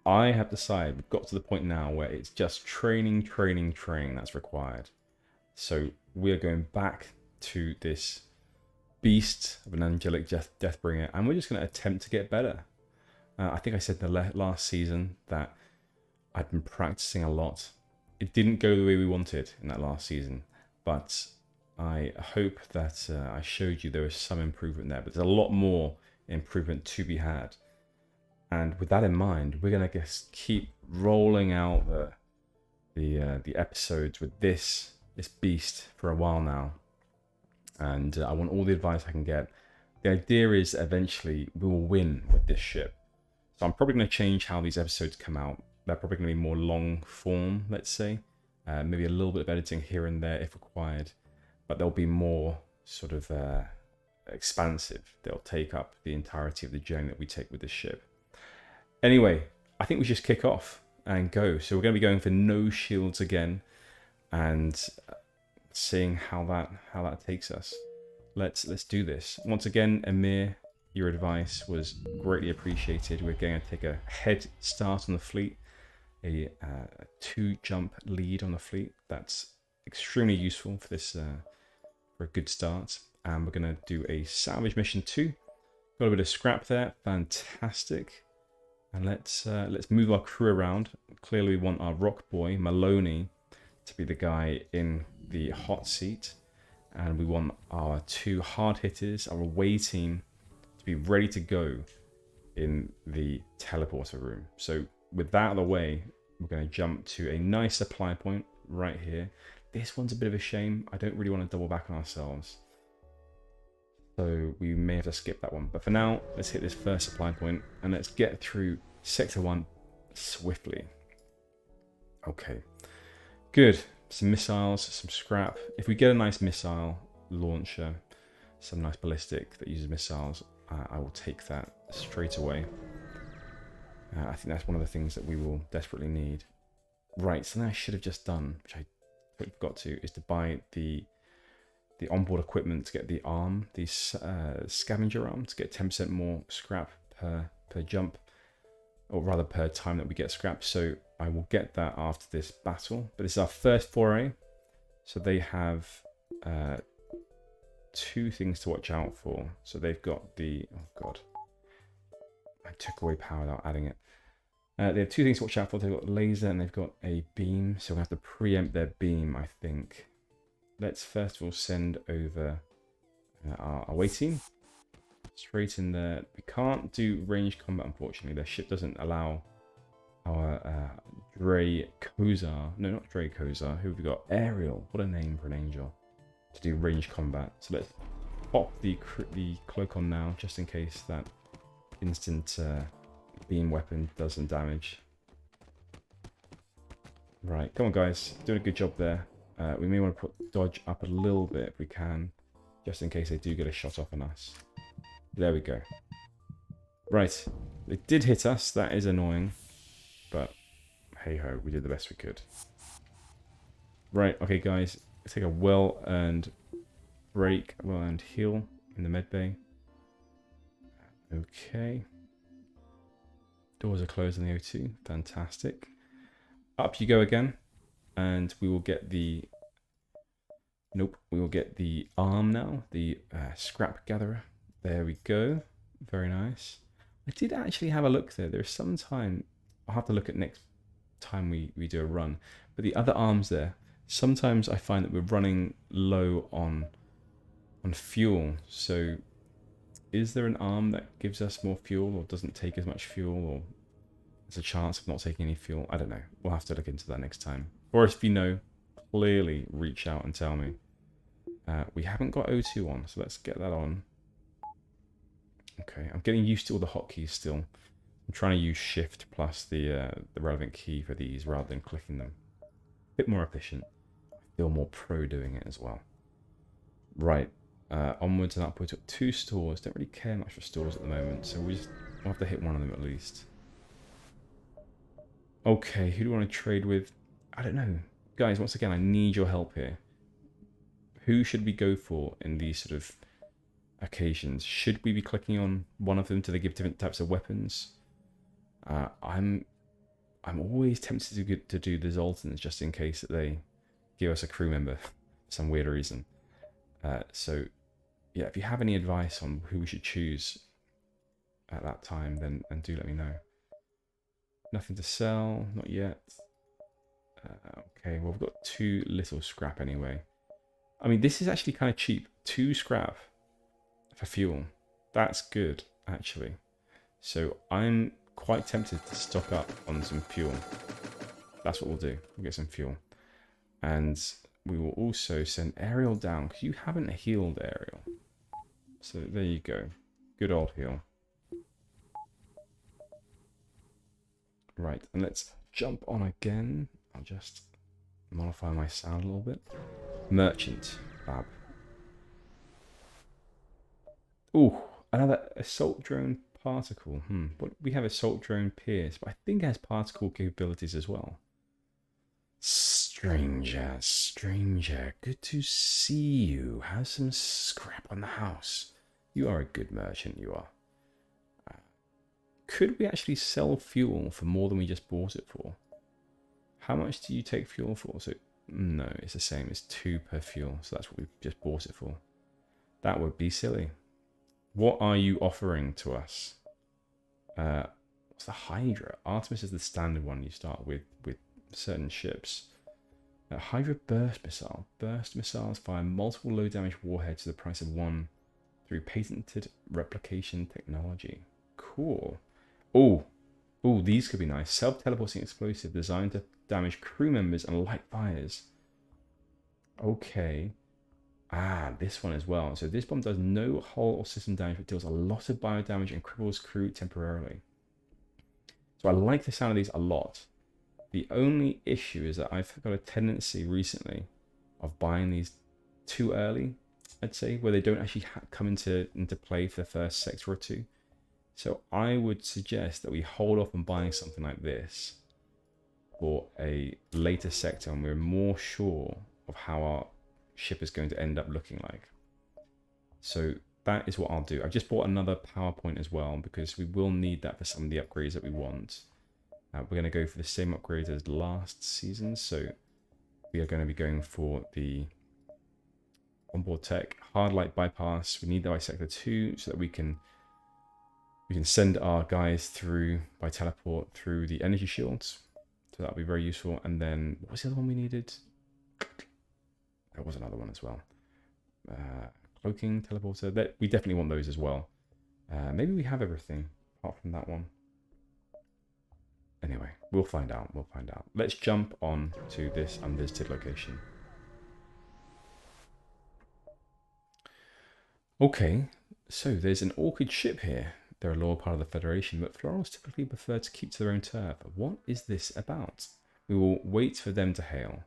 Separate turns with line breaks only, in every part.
I have decided we've got to the point now where it's just training, training, training that's required. So we are going back to this beast of an angelic Deathbringer, and we're just going to attempt to get better. I think I said in the last season that I'd been practicing a lot. It didn't go the way we wanted in that last season, but I hope that I showed you there was some improvement there, but there's a lot more improvement to be had. And with that in mind, we're going to just keep rolling out the episodes with this beast for a while now. And I want all the advice I can get. The idea is eventually we will win with this ship. So I'm probably going to change how these episodes come out. They're probably going to be more long form, let's say. Maybe a little bit of editing here and there if required. But they'll be more sort of expansive. They'll take up the entirety of the journey that we take with this ship. Anyway, I think we should just kick off and go. So we're going to be going for no shields again and seeing how that takes us. Let's do this. Once again, Amir, your advice was greatly appreciated. We're going to take a head start on the fleet, a 2-jump lead on the fleet. That's extremely useful for this for a good start. And we're going to do a salvage mission too. Got a bit of scrap there, fantastic. And let's move our crew around. Clearly, we want our rock boy Maloney to be the guy in the hot seat, and we want our 2 hard hitters, our away team, to be ready to go in the teleporter room. So with that out of the way, we're going to jump to a nice supply point right here. This one's a bit of a shame. I don't really want to double back on ourselves, so we may have to skip that one. But for now, let's hit this first supply point and let's get through Sector 1 swiftly. Okay, good. Some missiles, some scrap. If we get a nice missile launcher, some nice ballistic that uses missiles, I will take that straight away. I think that's one of the things that we will desperately need. Right, something I should have just done, which I forgot to, is to buy the onboard equipment to get the arm, the scavenger arm, to get 10% more scrap per jump, or rather per time that we get scrap. So I will get that after this battle. But this is our first foray, so they have 2 things to watch out for. So they've got the, oh god, I took away power without adding it. They have 2 things to watch out for. They've got laser and they've got a beam, so we're going to have to preempt their beam, I think. Let's first of all send over our away team straight in there. We can't do range combat, unfortunately. Their ship doesn't allow our Dracosa, no, not Dracosa, who have we got? Ariel, what a name for an angel, to do range combat. So let's pop the cloak on now, just in case that instant beam weapon does some damage. Right, come on guys, doing a good job there. We may want to put dodge up a little bit if we can, just in case they do get a shot off on us. There we go. Right, they did hit us, that is annoying, but hey ho, we did the best we could. Right, okay guys, let's take a well-earned break, well-earned heal in the med bay. Okay. Doors are closed on the O2, fantastic. Up you go again, and we will get the... Nope, we will get the arm now, the scrap gatherer. There we go, very nice. I did actually have a look there. There's some time, I'll have to look at next time we do a run. But the other arms there, sometimes I find that we're running low on fuel. So is there an arm that gives us more fuel or doesn't take as much fuel, or there's a chance of not taking any fuel? I don't know. We'll have to look into that next time. Or if you know, clearly reach out and tell me. We haven't got O2 on, so let's get that on. Okay, I'm getting used to all the hotkeys still. I'm trying to use Shift plus the relevant key for these rather than clicking them. A bit more efficient. I feel more pro doing it as well. Right, onwards and upwards. 2 stores. Don't really care much for stores at the moment, so we'll have to hit one of them at least. Okay, who do I want to trade with? I don't know. Guys, once again, I need your help here. Who should we go for in these sort of occasions? Should we be clicking on one of them? Do they give different types of weapons? I'm I'm always tempted to do the Zoltans just in case that they give us a crew member for some weird reason. So, yeah, if you have any advice on who we should choose at that time, then do let me know. Nothing to sell, not yet. Okay, well, we've got 2 little scrap anyway. I mean, this is actually kind of cheap. 2 scrap for fuel. That's good, actually. So I'm quite tempted to stock up on some fuel. That's what we'll do. We'll get some fuel. And we will also send Ariel down, because you haven't healed Ariel. So there you go. Good old heal. Right, and let's jump on again. I'll just modify my sound a little bit. Merchant. Fab. Ooh, another assault drone particle. But we have assault drone Pierce, but I think it has particle capabilities as well. Stranger, stranger, good to see you. Have some scrap on the house. You are a good merchant, you are. Could we actually sell fuel for more than we just bought it for? How much do you take fuel for? So, no, it's the same. It's 2 per fuel, so that's what we just bought it for. That would be silly. What are you offering to us? What's the Hydra? Artemis is the standard one you start with certain ships. Hydra burst missile. Burst missiles fire multiple low damage warheads to the price of 1 through patented replication technology. Cool. Oh, these could be nice. Self-teleporting explosive designed to damage crew members and light fires. Okay. This one as well. So this bomb does no hull or system damage, but deals a lot of bio damage and cripples crew temporarily. So I like the sound of these a lot. The only issue is that I've got a tendency recently of buying these too early, I'd say, where they don't actually come into play for the first sector or 2. So I would suggest that we hold off on buying something like this for a later sector, and we're more sure of how our ship is going to end up looking like. So that is what I'll do. I've just bought another PowerPoint as well, because we will need that for some of the upgrades that we want. We're going to go for the same upgrades as last season, so we are going to be going for the onboard tech, hard light bypass. We need that by sector 2 so that we can send our guys through by teleport through the energy shields. So that'll be very useful. And then what was the other one we needed? There was another one as well. Cloaking teleporter. We definitely want those as well. Maybe we have everything apart from that one. Anyway, we'll find out. We'll find out. Let's jump on to this unvisited location. Okay, so there's an orchid ship here. They're a loyal part of the Federation, but Florals typically prefer to keep to their own turf. What is this about? We will wait for them to hail.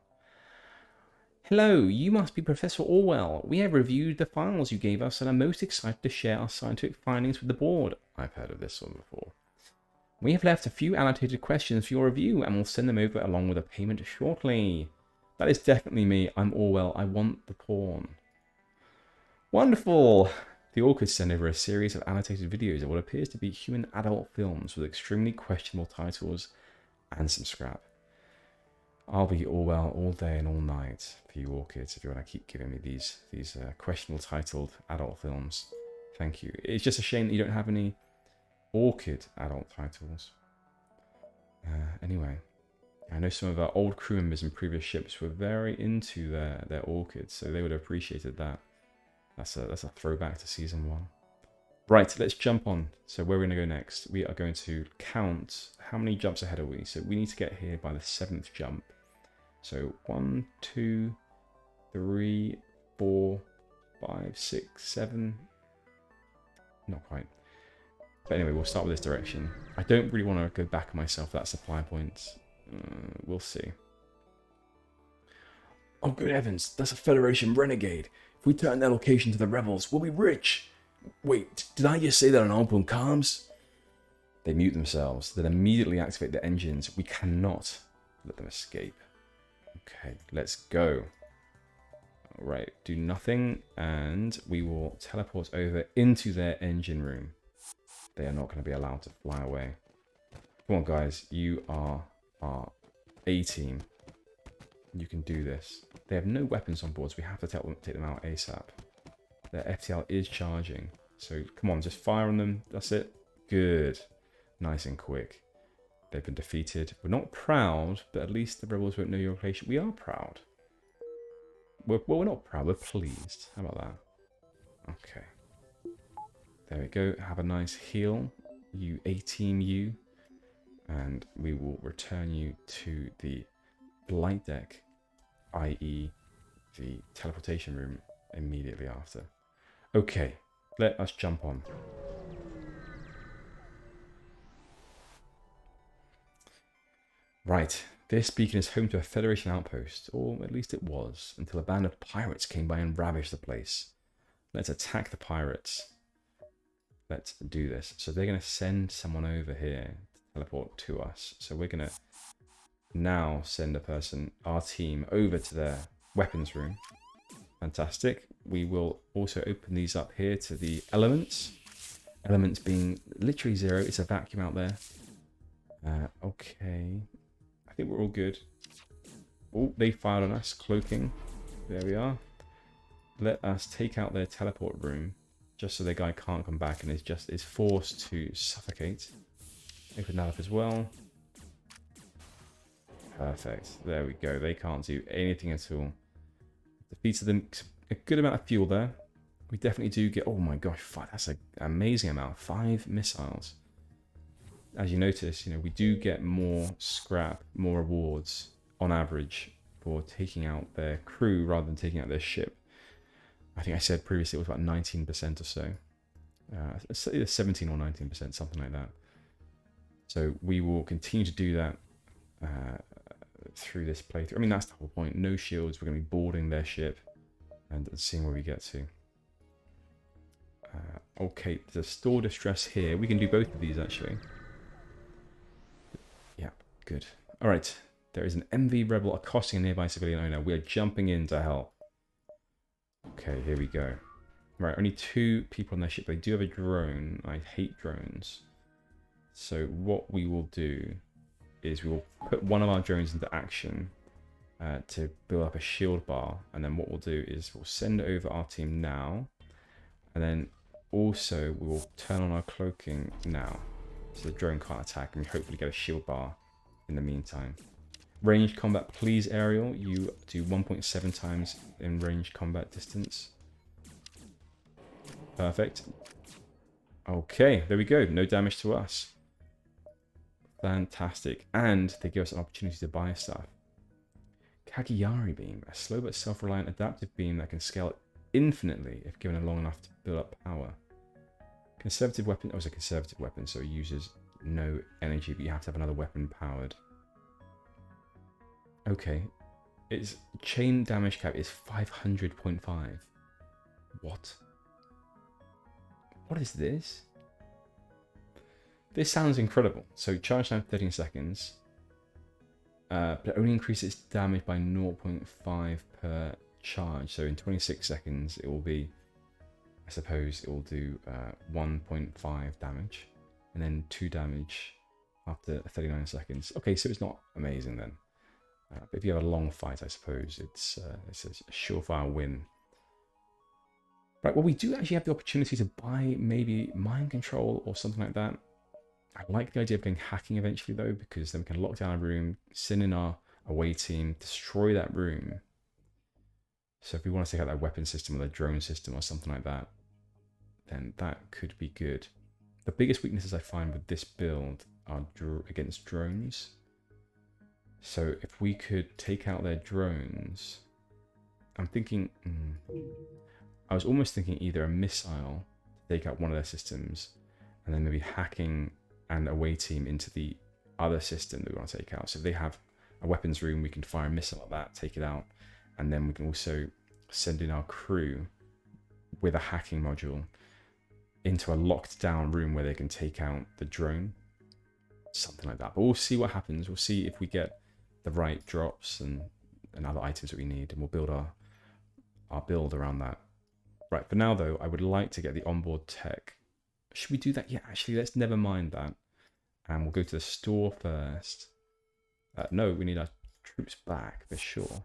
Hello, you must be Professor Orwell. We have reviewed the files you gave us and are most excited to share our scientific findings with the board. I've heard of this one before. We have left a few annotated questions for your review and will send them over along with a payment shortly. That is definitely me. I'm Orwell. I want the porn. Wonderful! The Orchids send over a series of annotated videos of what appears to be human adult films with extremely questionable titles and some scrap. I'll be Orwell all day and all night for you Orchids if you want to keep giving me these questionable titled adult films. Thank you. It's just a shame that you don't have any Orchid adult titles. Anyway, I know some of our old crew members in previous ships were very into their Orchids, so they would have appreciated that. That's a throwback to season 1. Right, let's jump on. So where we're going to go next, we are going to count how many jumps ahead are we. So we need to get here by the 7th jump. So 1, 2, 3, 4, 5, 6, 7. Not quite. But anyway, we'll start with this direction. I don't really want to go back on myself for that supply point. We'll see. Oh, good heavens, that's a Federation renegade. If we turn their location to the rebels, we'll be rich. Wait, did I just say that on open comms? They mute themselves, then immediately activate their engines. We cannot let them escape. Okay, let's go. Alright, do nothing, and we will teleport over into their engine room. They are not going to be allowed to fly away. Come on, guys, you are our A team. You can do this. They have no weapons on board, so we have to take them out ASAP. Their FTL is charging. So come on, just fire on them. That's it. Good. Nice and quick. They've been defeated. We're not proud, but at least the rebels won't know your location. We are proud. Well, we're not proud. We're pleased. How about that? Okay. There we go. Have a nice heal. You A-team you. And we will return you to the flight deck, i.e. the teleportation room, immediately after. Okay, let us jump on. Right, this beacon is home to a Federation outpost, or at least it was, until a band of pirates came by and ravaged the place. Let's attack the pirates. Let's do this. So they're going to send someone over here to teleport to us. So we're going to now send a person, our team, over to their weapons room. Fantastic. We will also open these up here to the elements. Elements being literally 0. It's a vacuum out there. Okay. I think we're all good. Oh, they fired on us. Cloaking. There we are. Let us take out their teleport room. Just so their guy can't come back and is forced to suffocate. Open that up as well. Perfect. There we go. They can't do anything at all. Defeated them. A good amount of fuel there. We definitely do get... Oh my gosh, that's an amazing amount. 5 missiles. As you notice, we do get more scrap, more rewards on average for taking out their crew rather than taking out their ship. I think I said previously it was about 19% or so. It's either 17 or 19%, something like that. So we will continue to do that through this playthrough. I mean, that's the whole point. No shields. We're going to be boarding their ship and seeing where we get to. Okay, there's a store distress here. We can do both of these, actually. Yeah, good. All right. There is an MV rebel accosting a nearby civilian owner. We are jumping in to help. Okay, here we go. Right, only 2 people on their ship. They do have a drone. I hate drones. So what we will do is we will put one of our drones into action to build up a shield bar. And then what we'll do is we'll send over our team now. And then also we will turn on our cloaking now. So the drone can't attack and we hopefully get a shield bar in the meantime. Ranged combat, please, Ariel. You do 1.7 times in ranged combat distance. Perfect. Okay, there we go. No damage to us. Fantastic. And they give us an opportunity to buy stuff. Kagiyari beam, a slow but self-reliant adaptive beam that can scale infinitely if given long enough to build up power. Conservative weapon. Oh, it's a conservative weapon, so it uses no energy, but you have to have another weapon powered. Okay, its chain damage cap is 500.5. What? What is this? This sounds incredible. So charge time 13 seconds, but it only increases damage by 0.5 per charge. So in 26 seconds, it will be, I suppose, it will do 1.5 damage, and then 2 damage after 39 seconds. Okay, so it's not amazing then. But if you have a long fight, I suppose it's a surefire win. Right, well, we do actually have the opportunity to buy maybe mind control or something like that. I like the idea of getting hacking eventually, though, because then we can lock down a room, send in our away team, destroy that room. So if we want to take out that weapon system or the drone system or something like that, then that could be good. The biggest weaknesses I find with this build are against drones. So if we could take out their drones, I'm thinking, I was almost thinking either a missile to take out one of their systems, and then maybe hacking and away team into the other system that we want to take out. So if they have a weapons room, we can fire a missile at that, take it out, and then we can also send in our crew with a hacking module into a locked down room where they can take out the drone. Something like that. But we'll see what happens. We'll see if we get the right drops and other items that we need, and we'll build our build around that. Right, for now though, I would like to get the onboard tech. Should we do that? Yeah, actually, let's never mind that. And we'll go to the store first. No, we need our troops back for sure.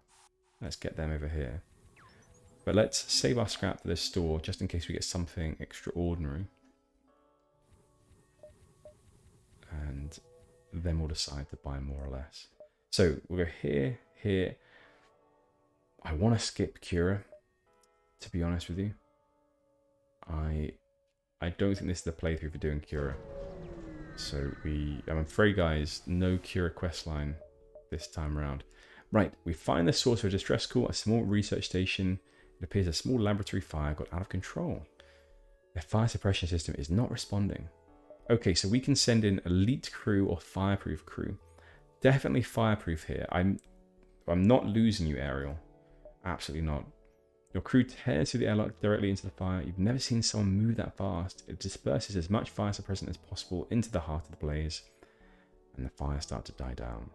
Let's get them over here. But let's save our scrap for this store just in case we get something extraordinary. And then we'll decide to buy more or less. So we'll go here, here. I want to skip Cura, to be honest with you. I don't think this is the playthrough for doing Cura. So I'm afraid, guys, no Cura questline this time around. Right, we find the source of a distress call, a small research station. It appears a small laboratory fire got out of control. The fire suppression system is not responding. Okay, so we can send in elite crew or fireproof crew. Definitely fireproof here. I'm not losing you, Ariel. Absolutely not. Your crew tears through the airlock directly into the fire. You've never seen someone move that fast. It disperses as much fire suppressant as possible into the heart of the blaze, and the fire starts to die down.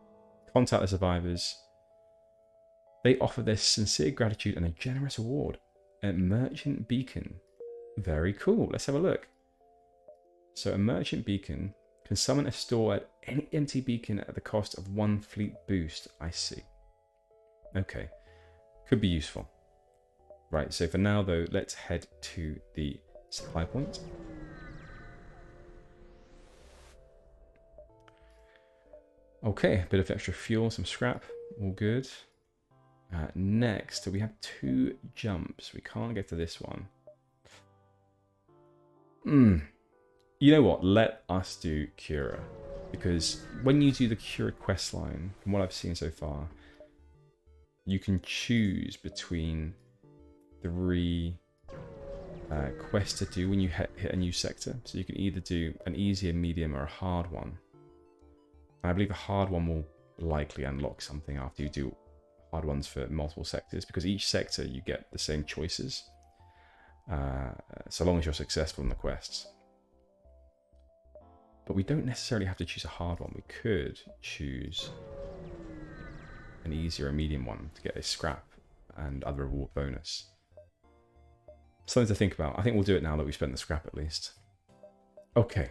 Contact the survivors. They offer their sincere gratitude and a generous award. A merchant beacon. Very cool. Let's have a look. So a merchant beacon can summon a store at any empty beacon at the cost of 1 fleet boost. I see. Okay. Could be useful. Right, so for now though, let's head to the supply point. Okay, a bit of extra fuel, some scrap, all good. Next, we have 2 jumps. We can't get to this one. You know what? Let us do Cura. Because when you do the Cura questline, from what I've seen so far, you can choose between 3 quests to do when you hit a new sector. So you can either do an easy, a medium, or a hard one. And I believe a hard one will likely unlock something after you do hard ones for multiple sectors, because each sector you get the same choices, so long as you're successful in the quests. But we don't necessarily have to choose a hard one. We could choose an easy or a medium one to get a scrap and other reward bonus. Something to think about. I think we'll do it now that we've spent the scrap at least. Okay.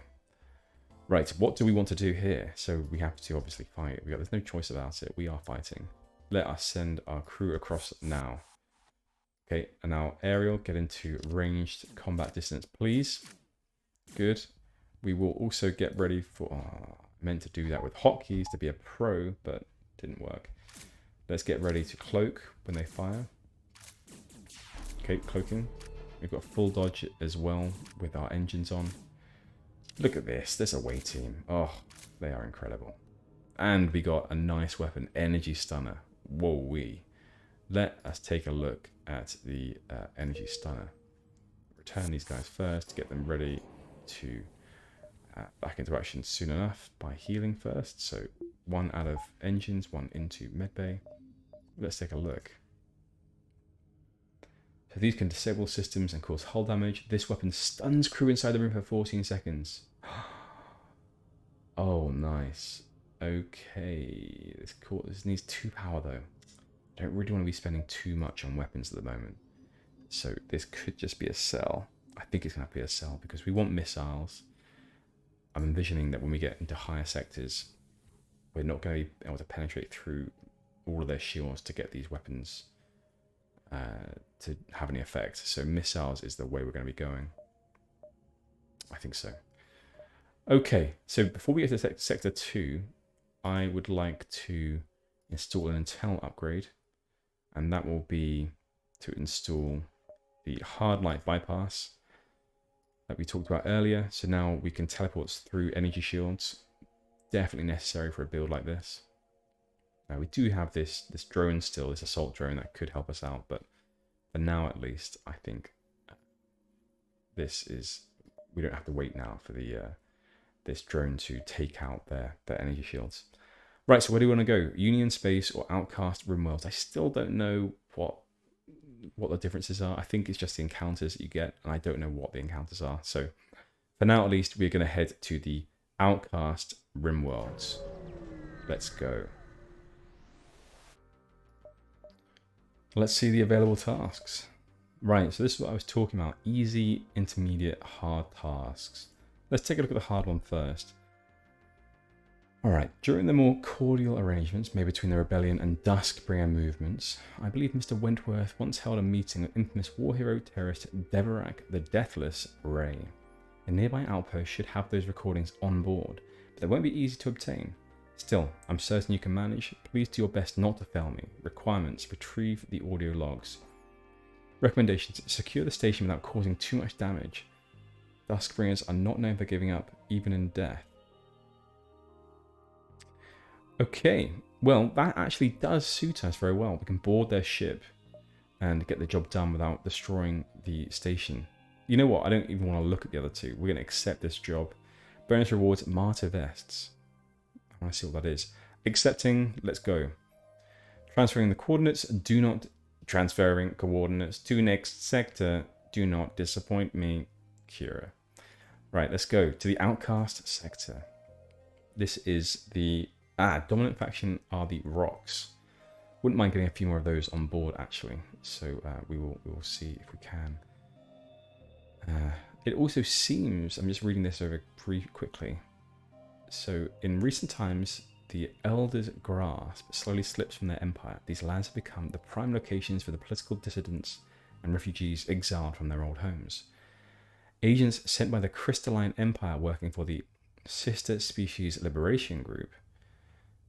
Right, what do we want to do here? So we have to obviously fight. There's no choice about it. We are fighting. Let us send our crew across now. Okay, and now Ariel, get into ranged combat distance, please. Good. We will also get ready for... meant to do that with hotkeys to be a pro, but didn't work. Let's get ready to cloak when they fire. Okay, cloaking. We've got full dodge as well with our engines on. Look at this. There's a away team. Oh, they are incredible. And we got a nice weapon, energy stunner. Whoa-wee. Let us take a look at the energy stunner. Return these guys first to get them ready to back into action soon enough by healing first. So 1 out of engines, 1 into medbay. Let's take a look. So these can disable systems and cause hull damage. This weapon stuns crew inside the room for 14 seconds. Oh, nice. Okay. This needs 2 power though. I don't really want to be spending too much on weapons at the moment. So this could just be a cell. I think it's going to be a cell because we want missiles. I'm envisioning that when we get into higher sectors, we're not going to be able to penetrate through all of their shields to get these weapons to have any effect. So missiles is the way we're going to be going. I think so. Okay, so before we get to Sector 2, I would like to install an intel upgrade. And that will be to install the hard light bypass that we talked about earlier. So now we can teleport through energy shields. Definitely necessary for a build like this. Now we do have this drone still, this assault drone that could help us out, but for now at least, I think we don't have to wait now for this drone to take out their energy shields. Right, so where do we want to go? Union Space or Outcast RimWorlds? I still don't know what the differences are. I think it's just the encounters that you get, and I don't know what the encounters are. So for now at least, we're going to head to the Outcast RimWorlds. Let's go. Let's see the available tasks. Right, so this is what I was talking about. Easy, intermediate, hard tasks. Let's take a look at the hard one first. Alright, during the more cordial arrangements made between the Rebellion and Duskbringer movements, I believe Mr. Wentworth once held a meeting with infamous war hero terrorist Deverak the Deathless Ray. A nearby outpost should have those recordings on board, but they won't be easy to obtain. Still, I'm certain you can manage. Please do your best not to fail me. Requirements: retrieve the audio logs. Recommendations: secure the station without causing too much damage. Duskbringers are not known for giving up, even in death. Okay, well, that actually does suit us very well. We can board their ship and get the job done without destroying the station. You know what? I don't even want to look at the other two. We're going to accept this job. Bonus rewards, martyr vests. I want to see what that is. Accepting, let's go. Transferring the coordinates, do not... Transferring coordinates to next sector. Do not disappoint me, Kira. Right, let's go to the Outcast sector. This is the... dominant faction are the Rocks. Wouldn't mind getting a few more of those on board, actually. So we will see if we can. It also seems... I'm just reading this over pretty quickly. So, in recent times, the Elder's grasp slowly slips from their empire. These lands have become the prime locations for the political dissidents and refugees exiled from their old homes. Agents sent by the Crystalline Empire working for the Sister Species Liberation Group,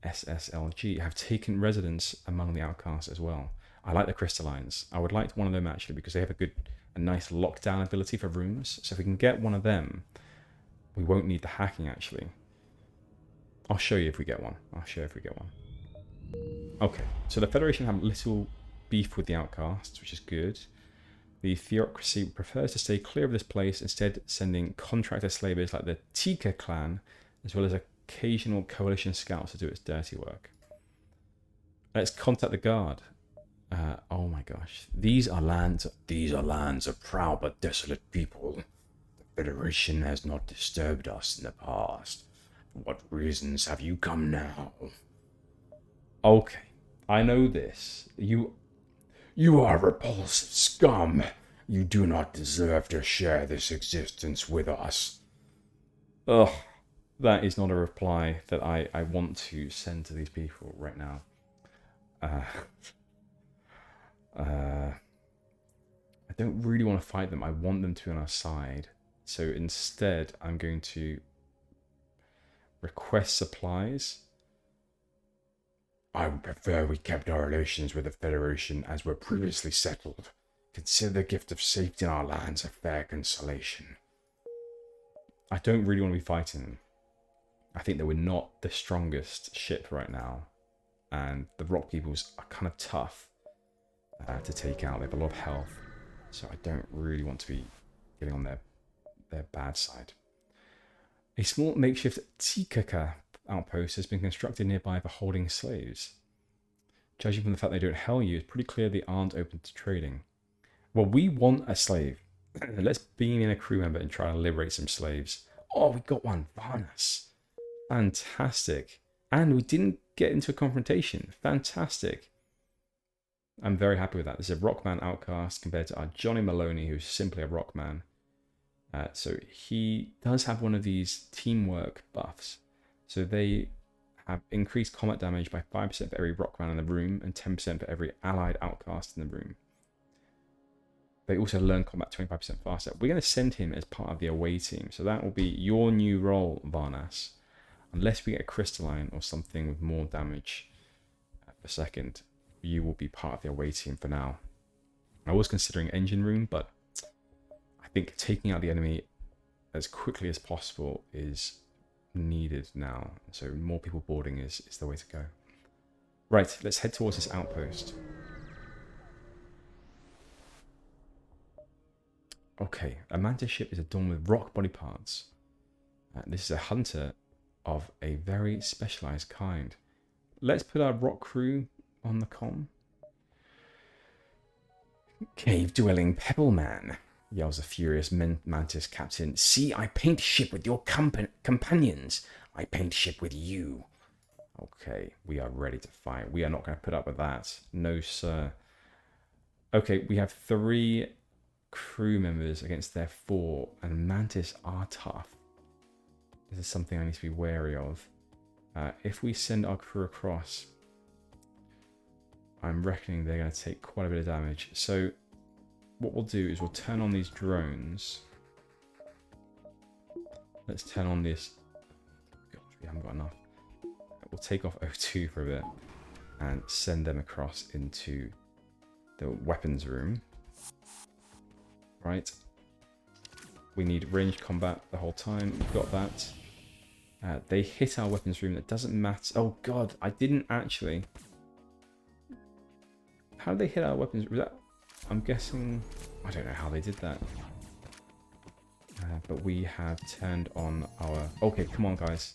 SSLG, have taken residence among the outcasts as well. I like the Crystallines. I would like one of them actually because they have a nice lockdown ability for rooms. So if we can get one of them, we won't need the hacking actually. I'll show you if we get one. Okay, so the Federation have little beef with the outcasts, which is good. The Theocracy prefers to stay clear of this place, instead sending contractor slavers like the Tika clan, as well as occasional coalition scouts to do its dirty work. Let's contact the guard. Oh my gosh. These are lands of proud but desolate people. The Federation has not disturbed us in the past. For what reasons have you come now? Okay, I know this. You are repulsive scum. You do not deserve to share this existence with us. Ugh, that is not a reply that I want to send to these people right now. I don't really want to fight them. I want them to be on our side. So instead, I'm going to request supplies. I would prefer we kept our relations with the Federation as were previously settled. Consider the gift of safety in our lands a fair consolation. I don't really want to be fighting them. I think that we're not the strongest ship right now. And the Rock Peoples are kind of tough to take out. They have a lot of health. So I don't really want to be getting on their bad side. A small makeshift Tikaka outpost has been constructed nearby for holding slaves. Judging from the fact they don't hell you, it's pretty clear they aren't open to trading. Well, we want a slave. Let's beam in a crew member and try to liberate some slaves. Oh, we got one. Varnas. Fantastic. And we didn't get into a confrontation. Fantastic. I'm very happy with that. This is a Rockman outcast compared to our Johnny Maloney, who's simply a Rockman. So he does have one of these teamwork buffs. So they have increased combat damage by 5% for every Rockman in the room and 10% for every allied outcast in the room. They also learn combat 25% faster. We're going to send him as part of the away team. So that will be your new role, Varnas. Unless we get a Crystalline or something with more damage per second, you will be part of the away team for now. I was considering engine room, but I think taking out the enemy as quickly as possible is needed now. So more people boarding is the way to go. Right, let's head towards this outpost. Okay, a mantis ship is adorned with rock body parts. This is a hunter of a very specialized kind. Let's put our rock crew on the comm. Cave-dwelling Pebble Man, yells the furious mantis captain. See, I paint ship with your companions. I paint ship with you. Okay, we are ready to fight. We are not going to put up with that. No, sir. Okay, we have 3 crew members against their 4, and mantis are tough. This is something I need to be wary of. If we send our crew across, I'm reckoning they're going to take quite a bit of damage. So what we'll do is we'll turn on these drones. Let's turn on this. Gosh, we haven't got enough. We'll take off O2 for a bit and send them across into the weapons room. Right. We need ranged combat the whole time. We've got that. They hit our weapons room. That doesn't matter. Oh god, I didn't actually. How did they hit our weapons? Was that? I'm guessing. I don't know how they did that. But we have turned on our. Okay, come on, guys.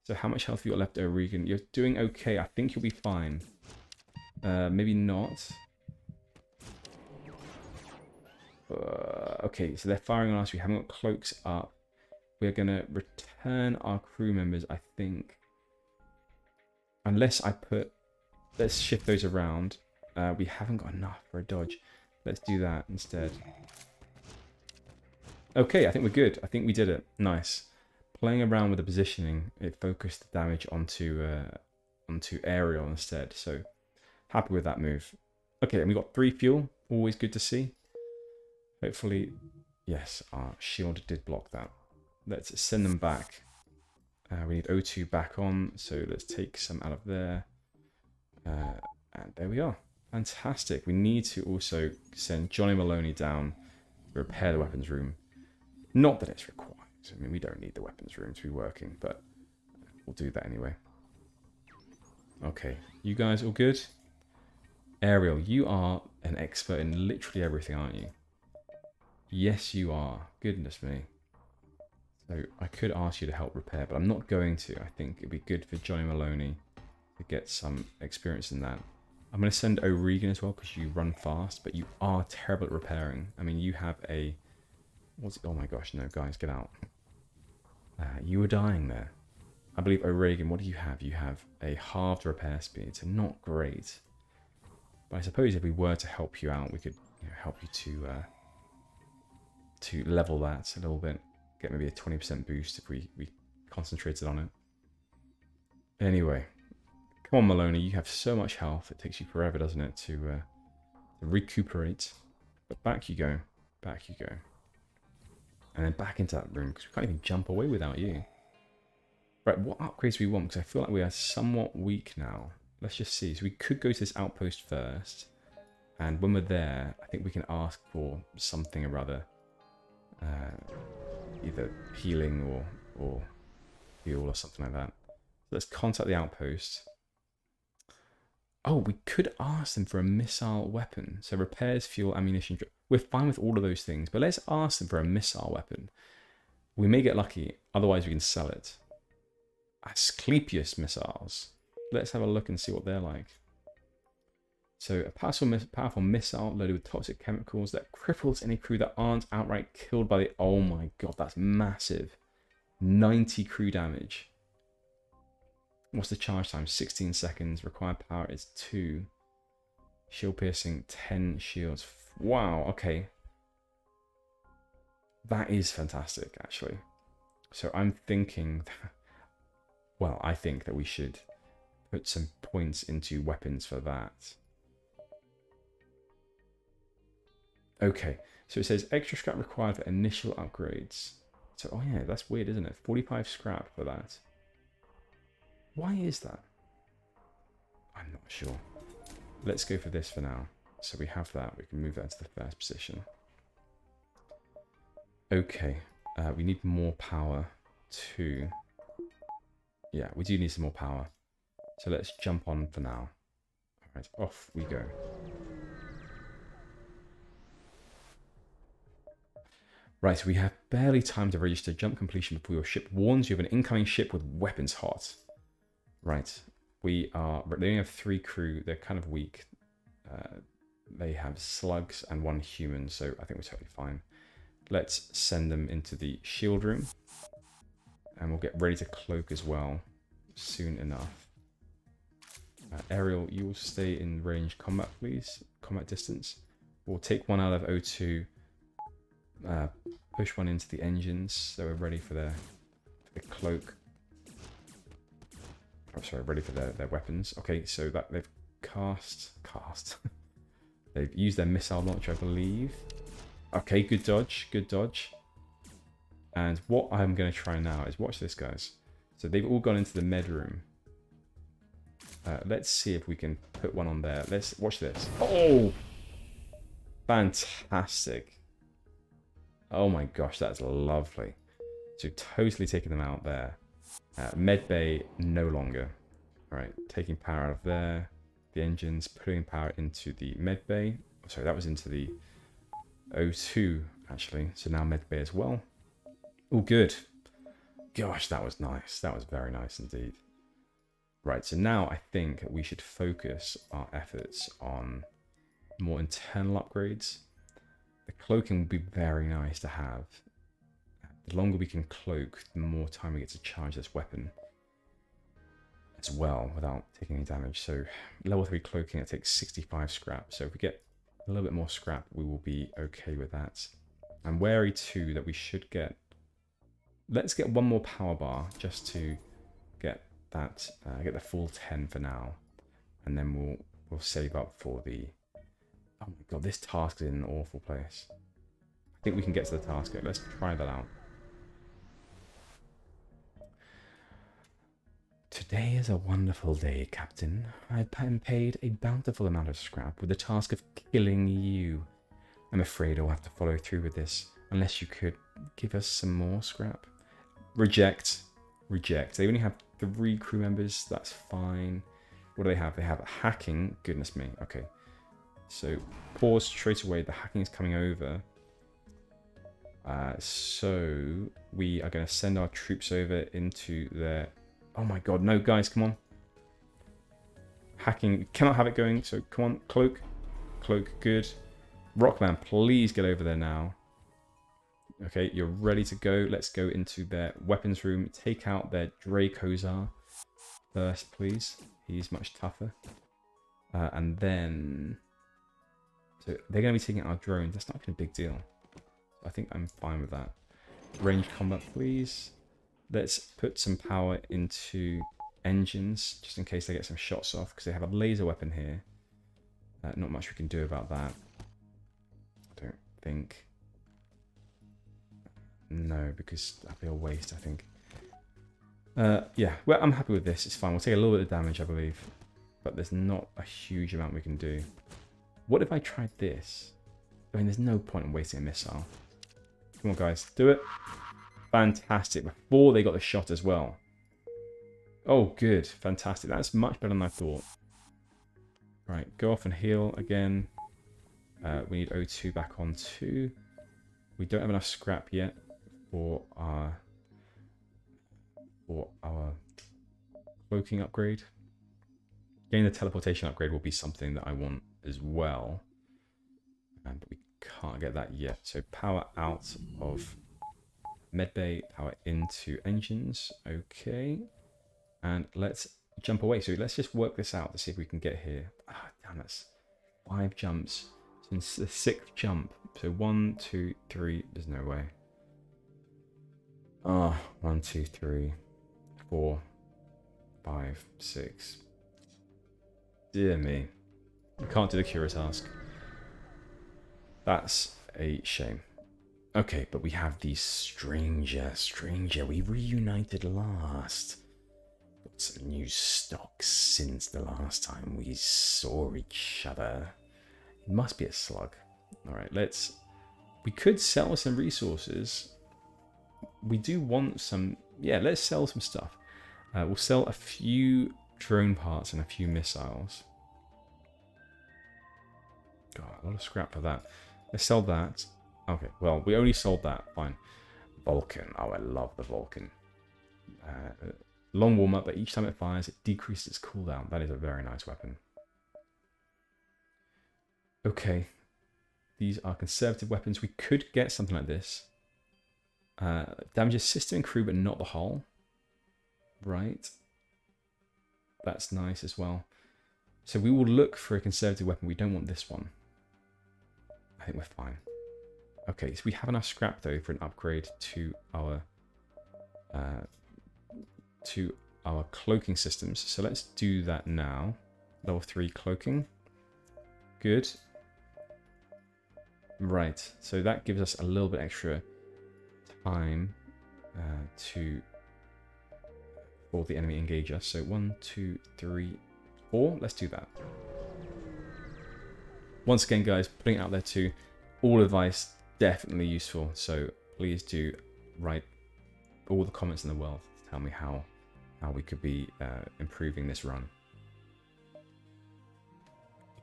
So how much health have you got left, O'Regan? You're doing okay. I think you'll be fine. Maybe not. Okay, so they're firing on us. We haven't got cloaks up. We're going to return our crew members, I think. Unless I put... Let's shift those around. We haven't got enough for a dodge. Let's do that instead. Okay, I think we're good. I think we did it. Nice. Playing around with the positioning, it focused the damage onto aerial instead. So, happy with that move. Okay, and we got 3 fuel. Always good to see. Hopefully, yes, our shield did block that. Let's send them back. We need O2 back on, so let's take some out of there. And there we are. Fantastic. We need to also send Johnny Maloney down to repair the weapons room. Not that it's required. I mean, we don't need the weapons room to be working, but we'll do that anyway. Okay, you guys all good? Ariel, you are an expert in literally everything, aren't you? Yes, you are. Goodness me. So I could ask you to help repair, but I'm not going to. I think it'd be good for Johnny Maloney to get some experience in that. I'm going to send O'Regan as well because you run fast, but you are terrible at repairing. I mean, you have a... What's it? Oh my gosh, no, guys, get out. You were dying there. I believe O'Regan, what do you have? You have a halved repair speed, so not great. But I suppose if we were to help you out, we could help you to level that a little bit. Get maybe a 20% boost if we concentrated on it. Anyway, come on, Maloney. You have so much health. It takes you forever, doesn't it, to recuperate. But back you go. Back you go. And then back into that room, because we can't even jump away without you. Right, what upgrades do we want? Because I feel like we are somewhat weak now. Let's just see. So we could go to this outpost first. And when we're there, I think we can ask for something or other. Either healing or fuel or something like that. So let's contact the outpost. Oh, we could ask them for a missile weapon. So repairs, fuel, ammunition. We're fine with all of those things, but let's ask them for a missile weapon. We may get lucky, otherwise we can sell it. Asclepius missiles. Let's have a look and see what they're like. So a powerful missile loaded with toxic chemicals that cripples any crew that aren't outright killed by the... Oh my god, that's massive. 90 crew damage. What's the charge time? 16 seconds. Required power is 2. Shield piercing, 10 shields. Wow, okay. That is fantastic, actually. So I'm thinking... Well, I think that we should put some points into weapons for that. Okay, so it says extra scrap required for initial upgrades. So, oh yeah, that's weird, isn't it? 45 scrap for that. Why is that? I'm not sure. Let's go for this for now. So we have that. We can move that to the first position. Okay, we need more power too. Yeah, we do need some more power. So let's jump on for now. All right, off we go. Right, so we have barely time to register jump completion before your ship warns you of an incoming ship with weapons hot. Right, they only have 3 crew. They're kind of weak. They have slugs and 1 human, so I think we're totally fine. Let's send them into the shield room. And we'll get ready to cloak as well soon enough. Ariel, you will stay in range combat, please. Combat distance. We'll take 1 out of O2. Push 1 into the engines, so we're ready for the cloak. Oh, sorry, ready for their weapons. Okay, so that they've cast. They've used their missile launcher, I believe. Okay, good dodge, good dodge. And what I'm going to try now is watch this, guys. So they've all gone into the med room. Let's see if we can put one on there. Let's watch this. Oh, fantastic! Oh my gosh, that's lovely. So totally taking them out there. Med bay no longer. All right, taking power out of there. The engines, putting power into the med bay. Oh, sorry, that was into the O2 actually. So now med bay as well. Oh, good. Gosh, that was nice. That was very nice indeed. Right, so now I think we should focus our efforts on more internal upgrades. The cloaking would be very nice to have. The longer we can cloak, the more time we get to charge this weapon as well without taking any damage. So level 3 cloaking, it takes 65 scrap. So if we get a little bit more scrap, we will be okay with that. I'm wary too that we should get... Let's get one more power bar just to get that, get the full 10 for now. And then we'll save up for the... Oh my god, this task is in an awful place. I think we can get to the task. Let's try that out. Today is a wonderful day, Captain. I've been paid a bountiful amount of scrap with the task of killing you. I'm afraid I'll have to follow through with this, unless you could give us some more scrap. Reject. Reject. They only have 3 crew members. That's fine. What do they have? They have hacking. Goodness me. Okay. So, pause straight away. The hacking is coming over. So, we are going to send our troops over into their... Oh my god, no, guys, come on. Hacking, cannot have it going, so come on, cloak. Cloak, good. Rockman, please get over there now. Okay, you're ready to go. Let's go into their weapons room. Take out their Dracozar first, please. He's much tougher. And then... So they're going to be taking out our drones. That's not even a big deal. I think I'm fine with that. Range combat, please. Let's put some power into engines, just in case they get some shots off, because they have a laser weapon here. Not much we can do about that. I don't think. No, because that'd be a waste, I think. Yeah, well, I'm happy with this. It's fine. We'll take a little bit of damage, I believe. But there's not a huge amount we can do. What if I tried this? I mean, there's no point in wasting a missile. Come on, guys. Do it. Fantastic. Before they got the shot as well. Oh, good. Fantastic. That's much better than I thought. Right, go off and heal again. We need O2 back on too. We don't have enough scrap yet for our cloaking upgrade. Getting the teleportation upgrade will be something that I want as well. But we can't get that yet. So power out of medbay, power into engines. Okay. And let's jump away. So let's just work this out to see if we can get here. Ah, damn, that's 5 jumps. Since the 6th jump. So 1, 2, 3. There's no way. Ah, 1, 2, 3, 4, 5, 6. Dear me. We can't do the Cura task. That's a shame. Okay, but we have the Stranger. We reunited last. Got some new stock since the last time we saw each other. It must be a slug. Alright, we could sell some resources. We do want some... Yeah, let's sell some stuff. We'll sell a few drone parts and a few missiles. God, a lot of scrap for that. Let's sell that. Okay, well, we only sold that. Fine. Vulcan. Oh, I love the Vulcan. Long warm-up, but each time it fires, it decreases its cooldown. That is a very nice weapon. Okay. These are conservative weapons. We could get something like this. Damages system and crew, but not the hull. Right. That's nice as well. So we will look for a conservative weapon. We don't want this one. I think we're fine. Okay, so we have enough scrap though for an upgrade to our our cloaking systems. So let's do that now. Level 3 cloaking. Good. Right, so that gives us a little bit extra time for the enemy engage us. So 1, 2, 3, 4. Let's do that. Once again, guys, putting it out there too. All advice definitely useful. So please do write all the comments in the world to tell me how we could be improving this run.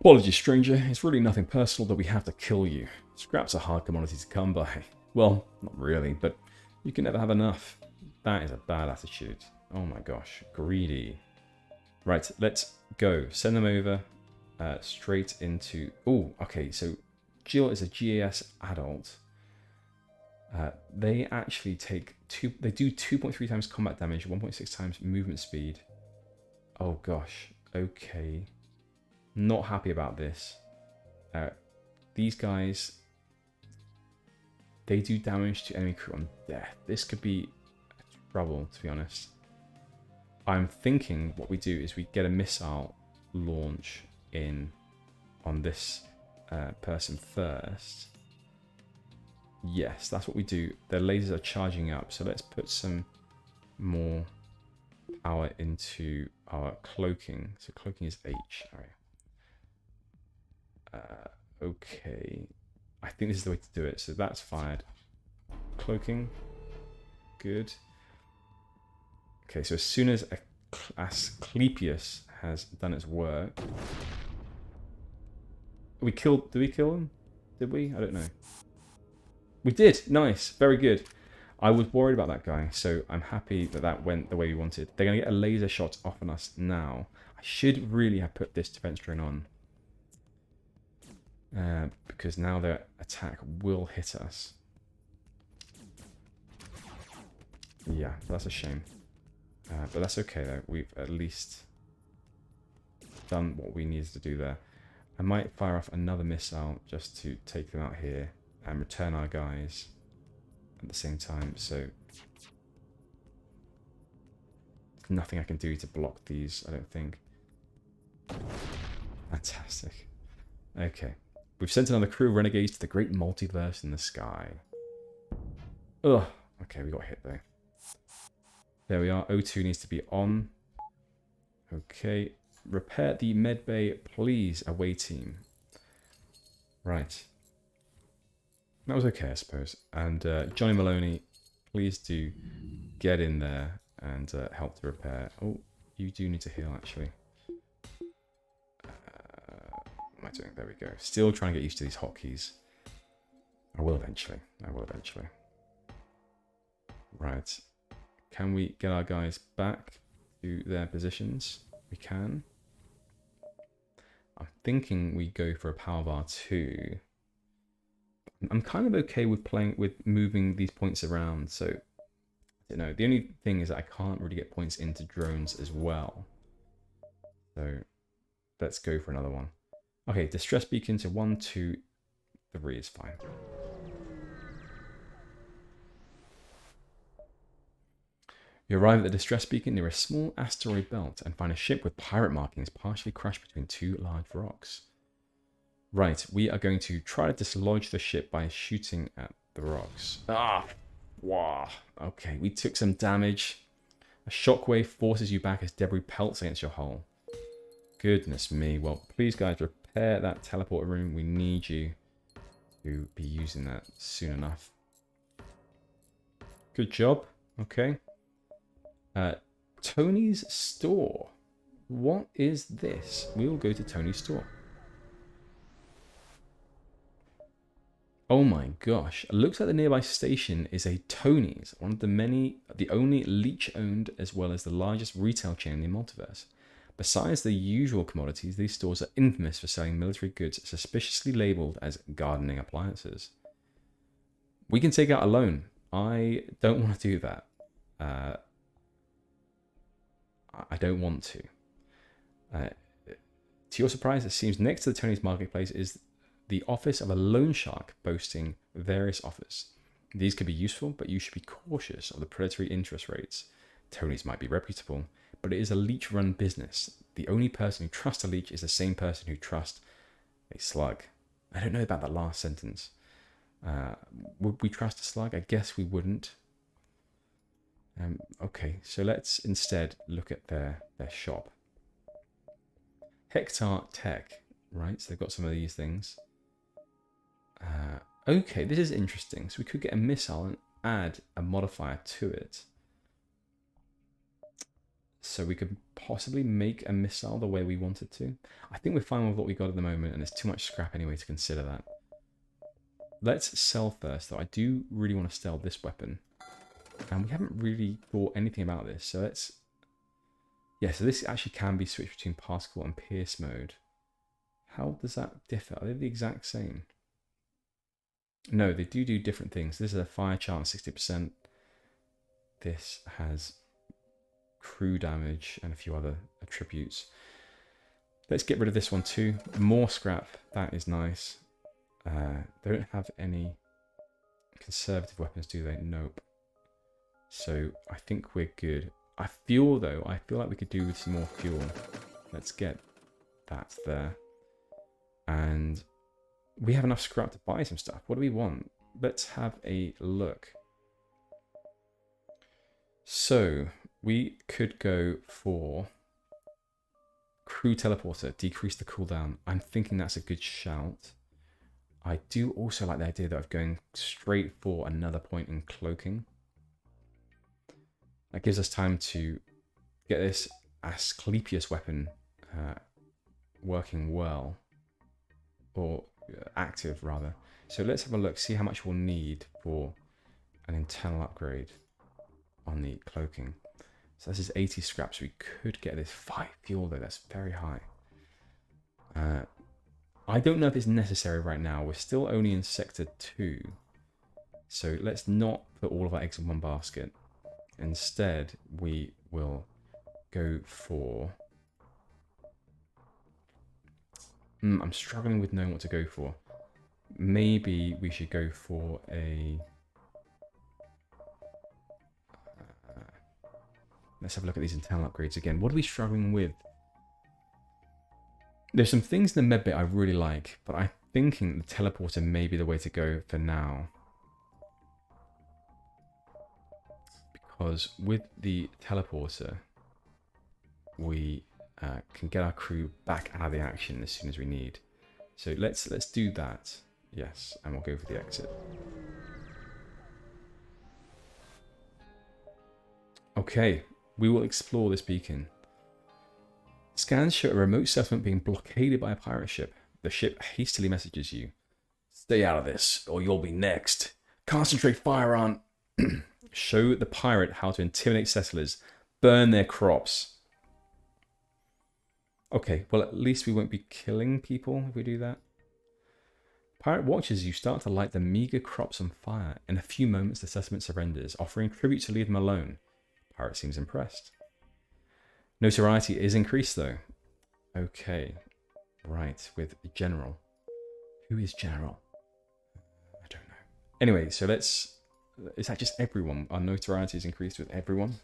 Apologies, stranger. It's really nothing personal that we have to kill you. Scraps are hard commodities to come by. Well, not really, but you can never have enough. That is a bad attitude. Oh my gosh, greedy. Right, let's go. Send them over straight into... Oh, okay, so Jill is a GAS adult. They actually take they do 2.3 times combat damage, 1.6 times movement speed. Oh gosh, okay. Not happy about this. These guys, they do damage to enemy crew on death. This could be trouble, to be honest. I'm thinking what we do is we get a missile launch in on this person first. Yes, that's what we do. Their lasers are charging up, so let's put some more power into our cloaking. So cloaking is H. All right. Okay, I think this is the way to do it. So that's fired. Cloaking, good. Okay, so as soon as Asclepius has done its work, we killed. Did we kill him? Did we? I don't know. We did. Nice, very good. I was worried about that guy, so I'm happy that that went the way we wanted. They're gonna get a laser shot off on us now. I should really have put this defense drone on. Because now their attack will hit us. Yeah, that's a shame. But that's okay though. We've at least done what we needed to do there. I might fire off another missile just to take them out here and return our guys at the same time. So there's nothing I can do to block these, I don't think. Fantastic. Okay. We've sent another crew of renegades to the great multiverse in the sky. Ugh. Okay, we got hit though. There we are. O2 needs to be on. Okay. Repair the medbay, please, away team. Right. That was okay, I suppose. And Johnny Maloney, please do get in there and help to repair. Oh, you do need to heal, actually. What am I doing? There we go. Still trying to get used to these hotkeys. I will eventually. I will eventually. Right. Can we get our guys back to their positions? We can. I'm thinking we go for a power bar 2. I'm kind of okay with moving these points around, so I don't know. The only thing is that I can't really get points into drones as well. So let's go for another one. Okay, distress beacon to 1, 2, 3 is fine. You arrive at the distress beacon near a small asteroid belt and find a ship with pirate markings partially crushed between 2 large rocks. Right, we are going to try to dislodge the ship by shooting at the rocks. Ah, wow. Okay, we took some damage. A shockwave forces you back as debris pelts against your hull. Goodness me. Well, please guys, repair that teleporter room. We need you to be using that soon enough. Good job. Okay. Tony's store. What is this? We will go to Tony's store. Oh my gosh. It looks like the nearby station is a Tony's, one of the only Leech-owned as well as the largest retail chain in the multiverse. Besides the usual commodities, these stores are infamous for selling military goods suspiciously labelled as gardening appliances. We can take out a loan. I don't want to do that. I don't want to. To your surprise, it seems next to the Tony's Marketplace is the office of a loan shark boasting various offers. These could be useful, but you should be cautious of the predatory interest rates. Tony's might be reputable, but it is a leech run business. The only person who trusts a leech is the same person who trusts a slug. I don't know about that last sentence. Would we trust a slug? I guess we wouldn't. Okay, so let's instead look at their shop. Hectare Tech, right? So they've got some of these things. Okay, this is interesting. So we could get a missile and add a modifier to it. So we could possibly make a missile the way we wanted to. I think we're fine with what we got at the moment, and there's too much scrap anyway to consider that. Let's sell first, though. I do really want to sell this weapon. And we haven't really thought anything about this, so let's... Yeah, so this actually can be switched between particle and pierce mode. How does that differ? Are they the exact same? No, they do different things. This is a fire chance, 60%. This has crew damage and a few other attributes. Let's get rid of this one too. More scrap. That is nice. They don't have any conservative weapons, do they? Nope. So I think we're good. I feel like we could do with some more fuel. Let's get that there. And we have enough scrap to buy some stuff. What do we want? Let's have a look. So we could go for crew teleporter, decrease the cooldown. I'm thinking that's a good shout. I do also like the idea of going straight for another point in cloaking. That gives us time to get this Asclepius weapon working well, or active rather. So let's have a look, see how much we'll need for an internal upgrade on the cloaking. So this is 80 scraps. We could get this 5 fuel though. That's very high. I don't know if it's necessary right now. We're still only in sector 2, so let's not put all of our eggs in one basket. Instead, we will go for... I'm struggling with knowing what to go for. Maybe we should go for a... let's have a look at these internal upgrades again. What are we struggling with? There's some things in the medbay I really like, but I'm thinking the teleporter may be the way to go for now. Because with the teleporter, we can get our crew back out of the action as soon as we need. So let's do that. Yes, and we'll go for the exit. Okay, we will explore this beacon. Scans show a remote settlement being blockaded by a pirate ship. The ship hastily messages you. Stay out of this, or you'll be next. Concentrate fire on... Show the pirate how to intimidate settlers. Burn their crops. Okay, well at least we won't be killing people if we do that. Pirate watches you start to light the meager crops on fire. In a few moments the settlement surrenders, offering tribute to leave them alone. Pirate seems impressed. Notoriety is increased though. Okay, right, with General. Who is General? I don't know. Anyway, so let's... Is that just everyone? Our notoriety is increased with everyone?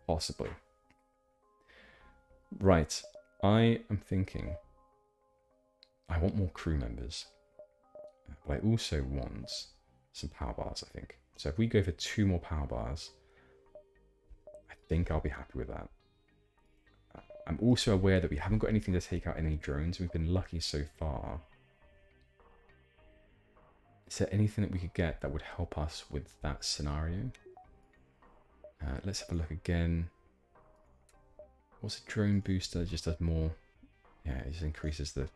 Possibly. Right, I am thinking... I want more crew members. But I also want some power bars, I think. So if we go for 2 more power bars, I think I'll be happy with that. I'm also aware that we haven't got anything to take out any drones. We've been lucky so far. Is there anything that we could get that would help us with that scenario? Let's have a look again. What's a drone booster? It just does more. Yeah, it just increases the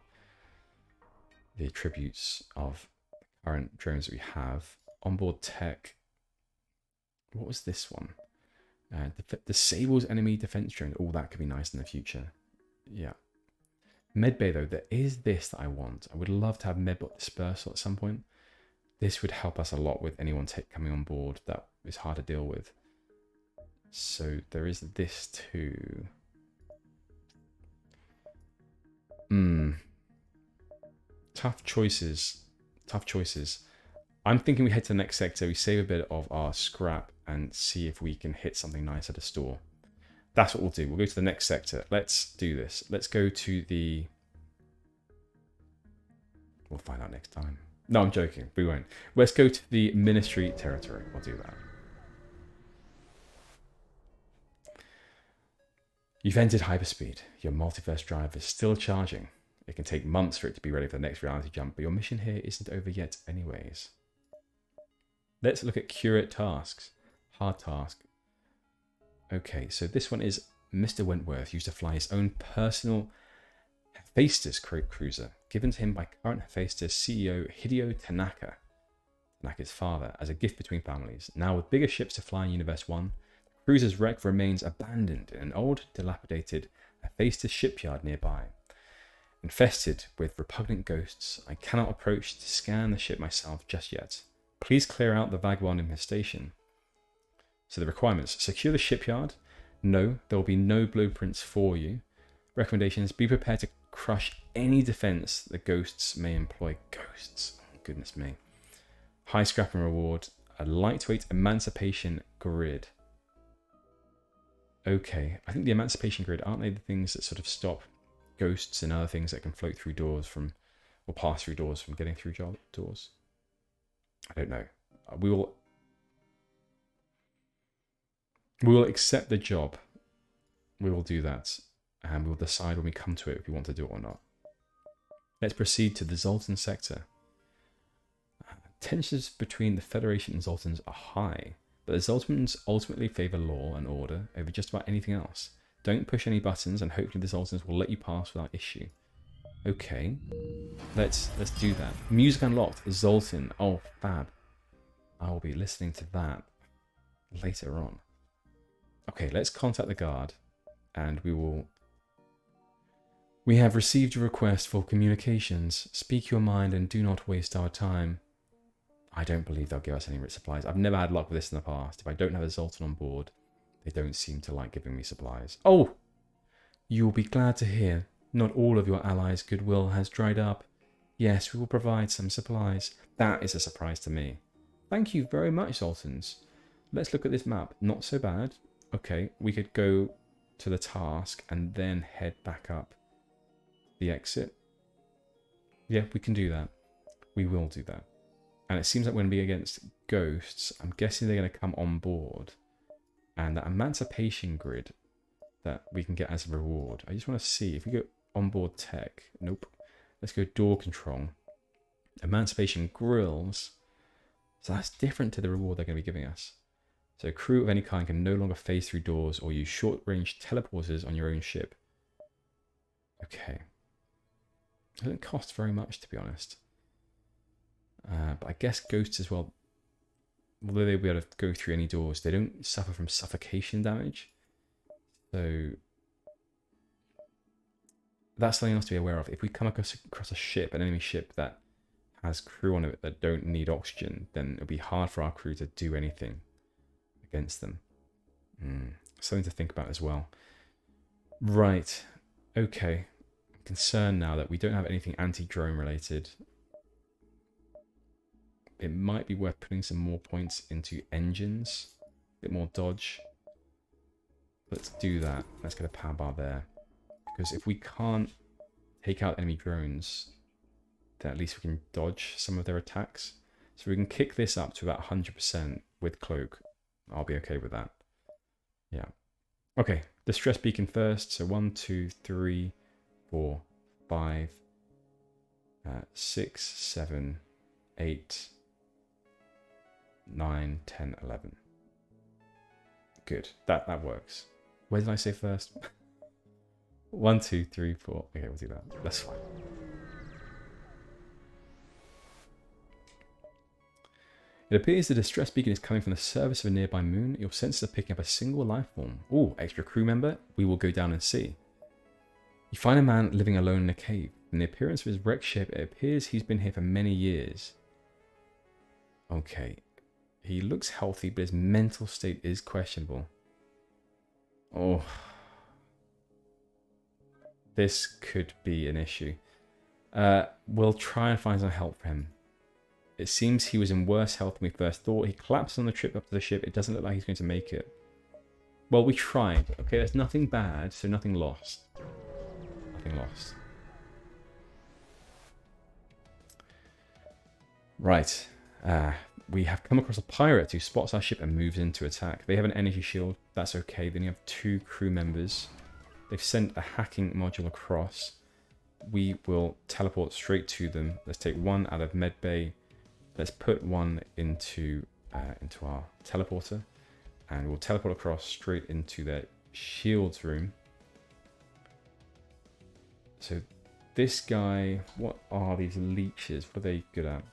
attributes of the current drones that we have. Onboard tech. What was this one? Disables enemy defense drone. Oh, that could be nice in the future. Yeah. Medbay though, there is this that I want. I would love to have medbot dispersal at some point. This would help us a lot with anyone coming on board that is hard to deal with. So there is this too. Tough choices. Tough choices. I'm thinking we head to the next sector, we save a bit of our scrap and see if we can hit something nice at a store. That's what we'll do. We'll go to the next sector. Let's do this. Let's go to the... We'll find out next time. No, I'm joking. We won't. Let's go to the Ministry territory. We'll do that. You've entered hyperspeed. Your multiverse drive is still charging. It can take months for it to be ready for the next reality jump, but your mission here isn't over yet anyways. Let's look at curate tasks. Hard task. Okay, so this one is Mr. Wentworth used to fly his own personal Hephaestus cruiser, given to him by current Hephaestus CEO Hideo Tanaka, Tanaka's father, as a gift between families. Now with bigger ships to fly in Universe 1, the cruiser's wreck remains abandoned in an old, dilapidated Hephaestus shipyard nearby. Infested with repugnant ghosts, I cannot approach to scan the ship myself just yet. Please clear out the vagabond infestation. So the requirements: secure the shipyard. No, there will be no blueprints for you. Recommendations: be prepared to crush any defense the ghosts may employ. Ghosts. Oh, goodness me. High scrap and reward. A lightweight emancipation grid. Okay, I think the emancipation grid, aren't they the things that sort of stop ghosts and other things that can float through doors from, or pass through doors from getting through doors? I don't know. We will accept the job. We will do that. And we'll decide when we come to it if we want to do it or not. Let's proceed to the Zoltan sector. Tensions between the Federation and Zoltans are high, but the Zoltans ultimately favor law and order over just about anything else. Don't push any buttons, and hopefully the Zoltans will let you pass without issue. Okay, let's do that. Music unlocked. Zoltan. Oh, fab. I will be listening to that later on. Okay, let's contact the guard, and we have received a request for communications. Speak your mind and do not waste our time. I don't believe they'll give us any rich supplies. I've never had luck with this in the past. If I don't have a Zoltan on board, they don't seem to like giving me supplies. Oh! You'll be glad to hear not all of your allies' goodwill has dried up. Yes, we will provide some supplies. That is a surprise to me. Thank you very much, Zoltans. Let's look at this map. Not so bad. Okay, we could go to the task and then head back up the exit. Yeah, we can do that. We will do that. And it seems like we're going to be against ghosts. I'm guessing they're going to come on board. And that emancipation grid that we can get as a reward. I just want to see if we go onboard tech. Nope. Let's go door control. Emancipation grills. So that's different to the reward they're going to be giving us. So crew of any kind can no longer phase through doors or use short-range teleporters on your own ship. Okay. It doesn't cost very much, to be honest. But I guess ghosts as well, although they'll be able to go through any doors, they don't suffer from suffocation damage. So that's something else to be aware of. If we come across a ship, an enemy ship that has crew on it that don't need oxygen, then it'll be hard for our crew to do anything against them. Something to think about as well. Right. Okay. I'm concerned now that we don't have anything anti-drone related. It might be worth putting some more points into engines. A bit more dodge. Let's do that. Let's get a power bar there. Because if we can't take out enemy drones, then at least we can dodge some of their attacks. So we can kick this up to about 100% with cloak. I'll be okay with that. Yeah. Okay, distress beacon first. So 1, 2, 3, 4, 5, 6, 7, 8, 9, 10, 11. Good. That works. Where did I say first? 1, 2, 3, 4. Okay, we'll do that. That's fine. It appears the distress beacon is coming from the surface of a nearby moon. Your sensors are picking up a single life form. Oh, extra crew member? We will go down and see. You find a man living alone in a cave. From the appearance of his wrecked ship, it appears he's been here for many years. Okay. He looks healthy, but his mental state is questionable. Oh. This could be an issue. We'll try and find some help for him. It seems he was in worse health than we first thought. He collapsed on the trip up to the ship. It doesn't look like he's going to make it. Well, we tried. Okay, there's nothing bad, so nothing lost. Nothing lost. Right. We have come across a pirate who spots our ship and moves in to attack. They have an energy shield. That's okay. Then you have 2 crew members. They've sent a hacking module across. We will teleport straight to them. Let's take 1 out of medbay. Let's put 1 into our teleporter. And we'll teleport across straight into their shields room. So this guy, what are these leeches? What are they good at?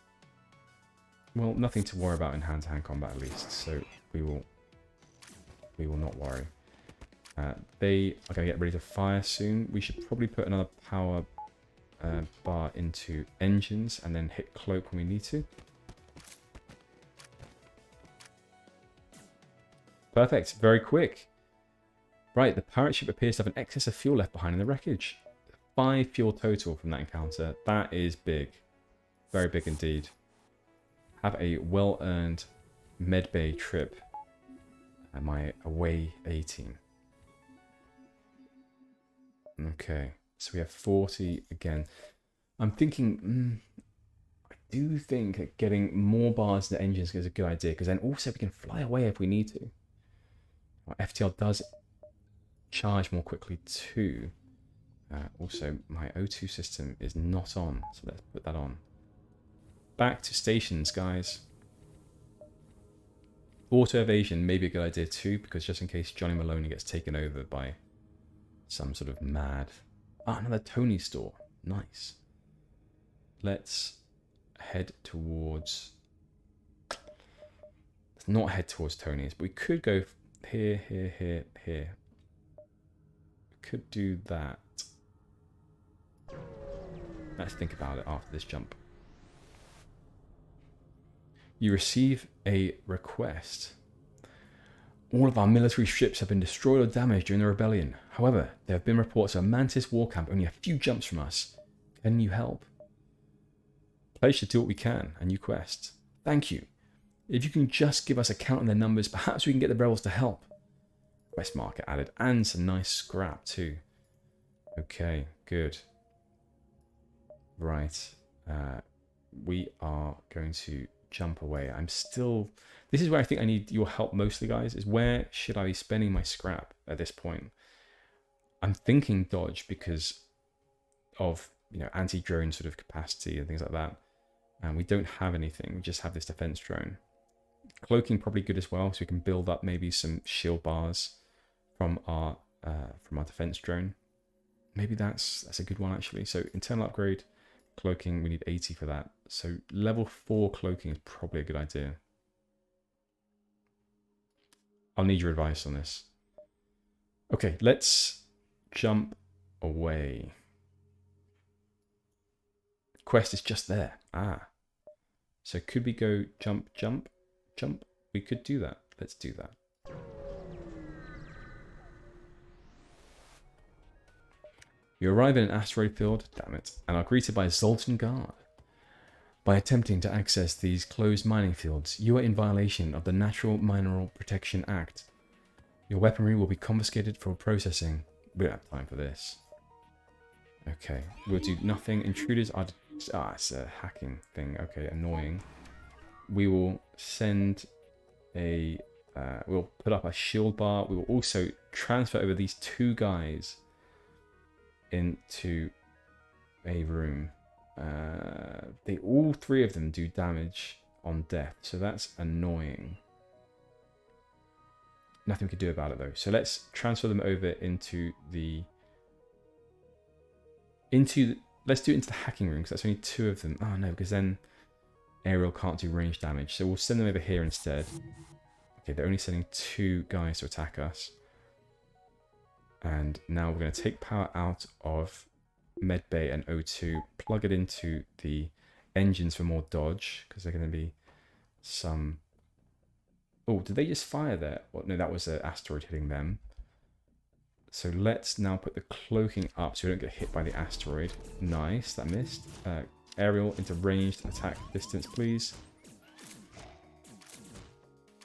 Well, nothing to worry about in hand-to-hand combat at least, so we will not worry. They are going to get ready to fire soon. We should probably put another power bar into engines and then hit cloak when we need to. Perfect, very quick. Right, the pirate ship appears to have an excess of fuel left behind in the wreckage. 5 fuel total from that encounter. That is big. Very big indeed. Have a well-earned medbay trip at my away A team. Okay, so we have 40 again. I'm thinking, I do think getting more bars in the engines is a good idea, because then also we can fly away if we need to. FTL does charge more quickly too. Also, my O2 system is not on, so let's put that on. Back to stations, guys. Auto evasion may be a good idea too, because just in case Johnny Maloney gets taken over by some sort of mad... Ah, another Tony store. Nice. Let's head towards... Let's not head towards Tony's, but we could go here, here, here, here. We could do that. Let's think about it after this jump. You receive a request. All of our military ships have been destroyed or damaged during the rebellion. However, there have been reports of a Mantis war camp only a few jumps from us. Can you help? Pledge to do what we can, a new quest. Thank you. If you can just give us a count on their numbers, perhaps we can get the rebels to help. Quest marker added, and some nice scrap too. Okay, good. Right. We are going to jump away. I'm still... This is where I think I need your help mostly, guys, is where should I be spending my scrap at this point? I'm thinking dodge because of, you know, anti-drone sort of capacity and things like that. And we don't have anything. We just have this defense drone. Cloaking probably good as well, so we can build up maybe some shield bars from our defense drone. Maybe that's a good one actually. So internal upgrade, cloaking, we need 80 for that. So level 4 cloaking is probably a good idea. I'll need your advice on this. Okay, let's jump away. Quest is just there. Ah. So could we go jump, jump, jump? We could do that. Let's do that. You arrive in an asteroid field, damn it, and are greeted by a Zoltan guard. By attempting to access these closed mining fields, you are in violation of the Natural Mineral Protection Act. Your weaponry will be confiscated for processing. We don't have time for this. Okay, we'll do nothing. Intruders are... Ah, it's a hacking thing. Okay, annoying. We will send a... we'll put up a shield bar. We will also transfer over these 2 guys into a room. All 3 of them do damage on death, so that's annoying. Nothing we can do about it though. So let's transfer them over into the... Let's do it into the hacking room, because that's only 2 of them. Oh no, because then Ariel can't do range damage. So we'll send them over here instead. Okay, they're only sending 2 guys to attack us. And now we're going to take power out of medbay and O2, plug it into the engines for more dodge, because they're going to be some... Oh, did they just fire there? Well, no, that was an asteroid hitting them. So let's now put the cloaking up so we don't get hit by the asteroid. Nice, that missed. Aerial into ranged attack distance, please.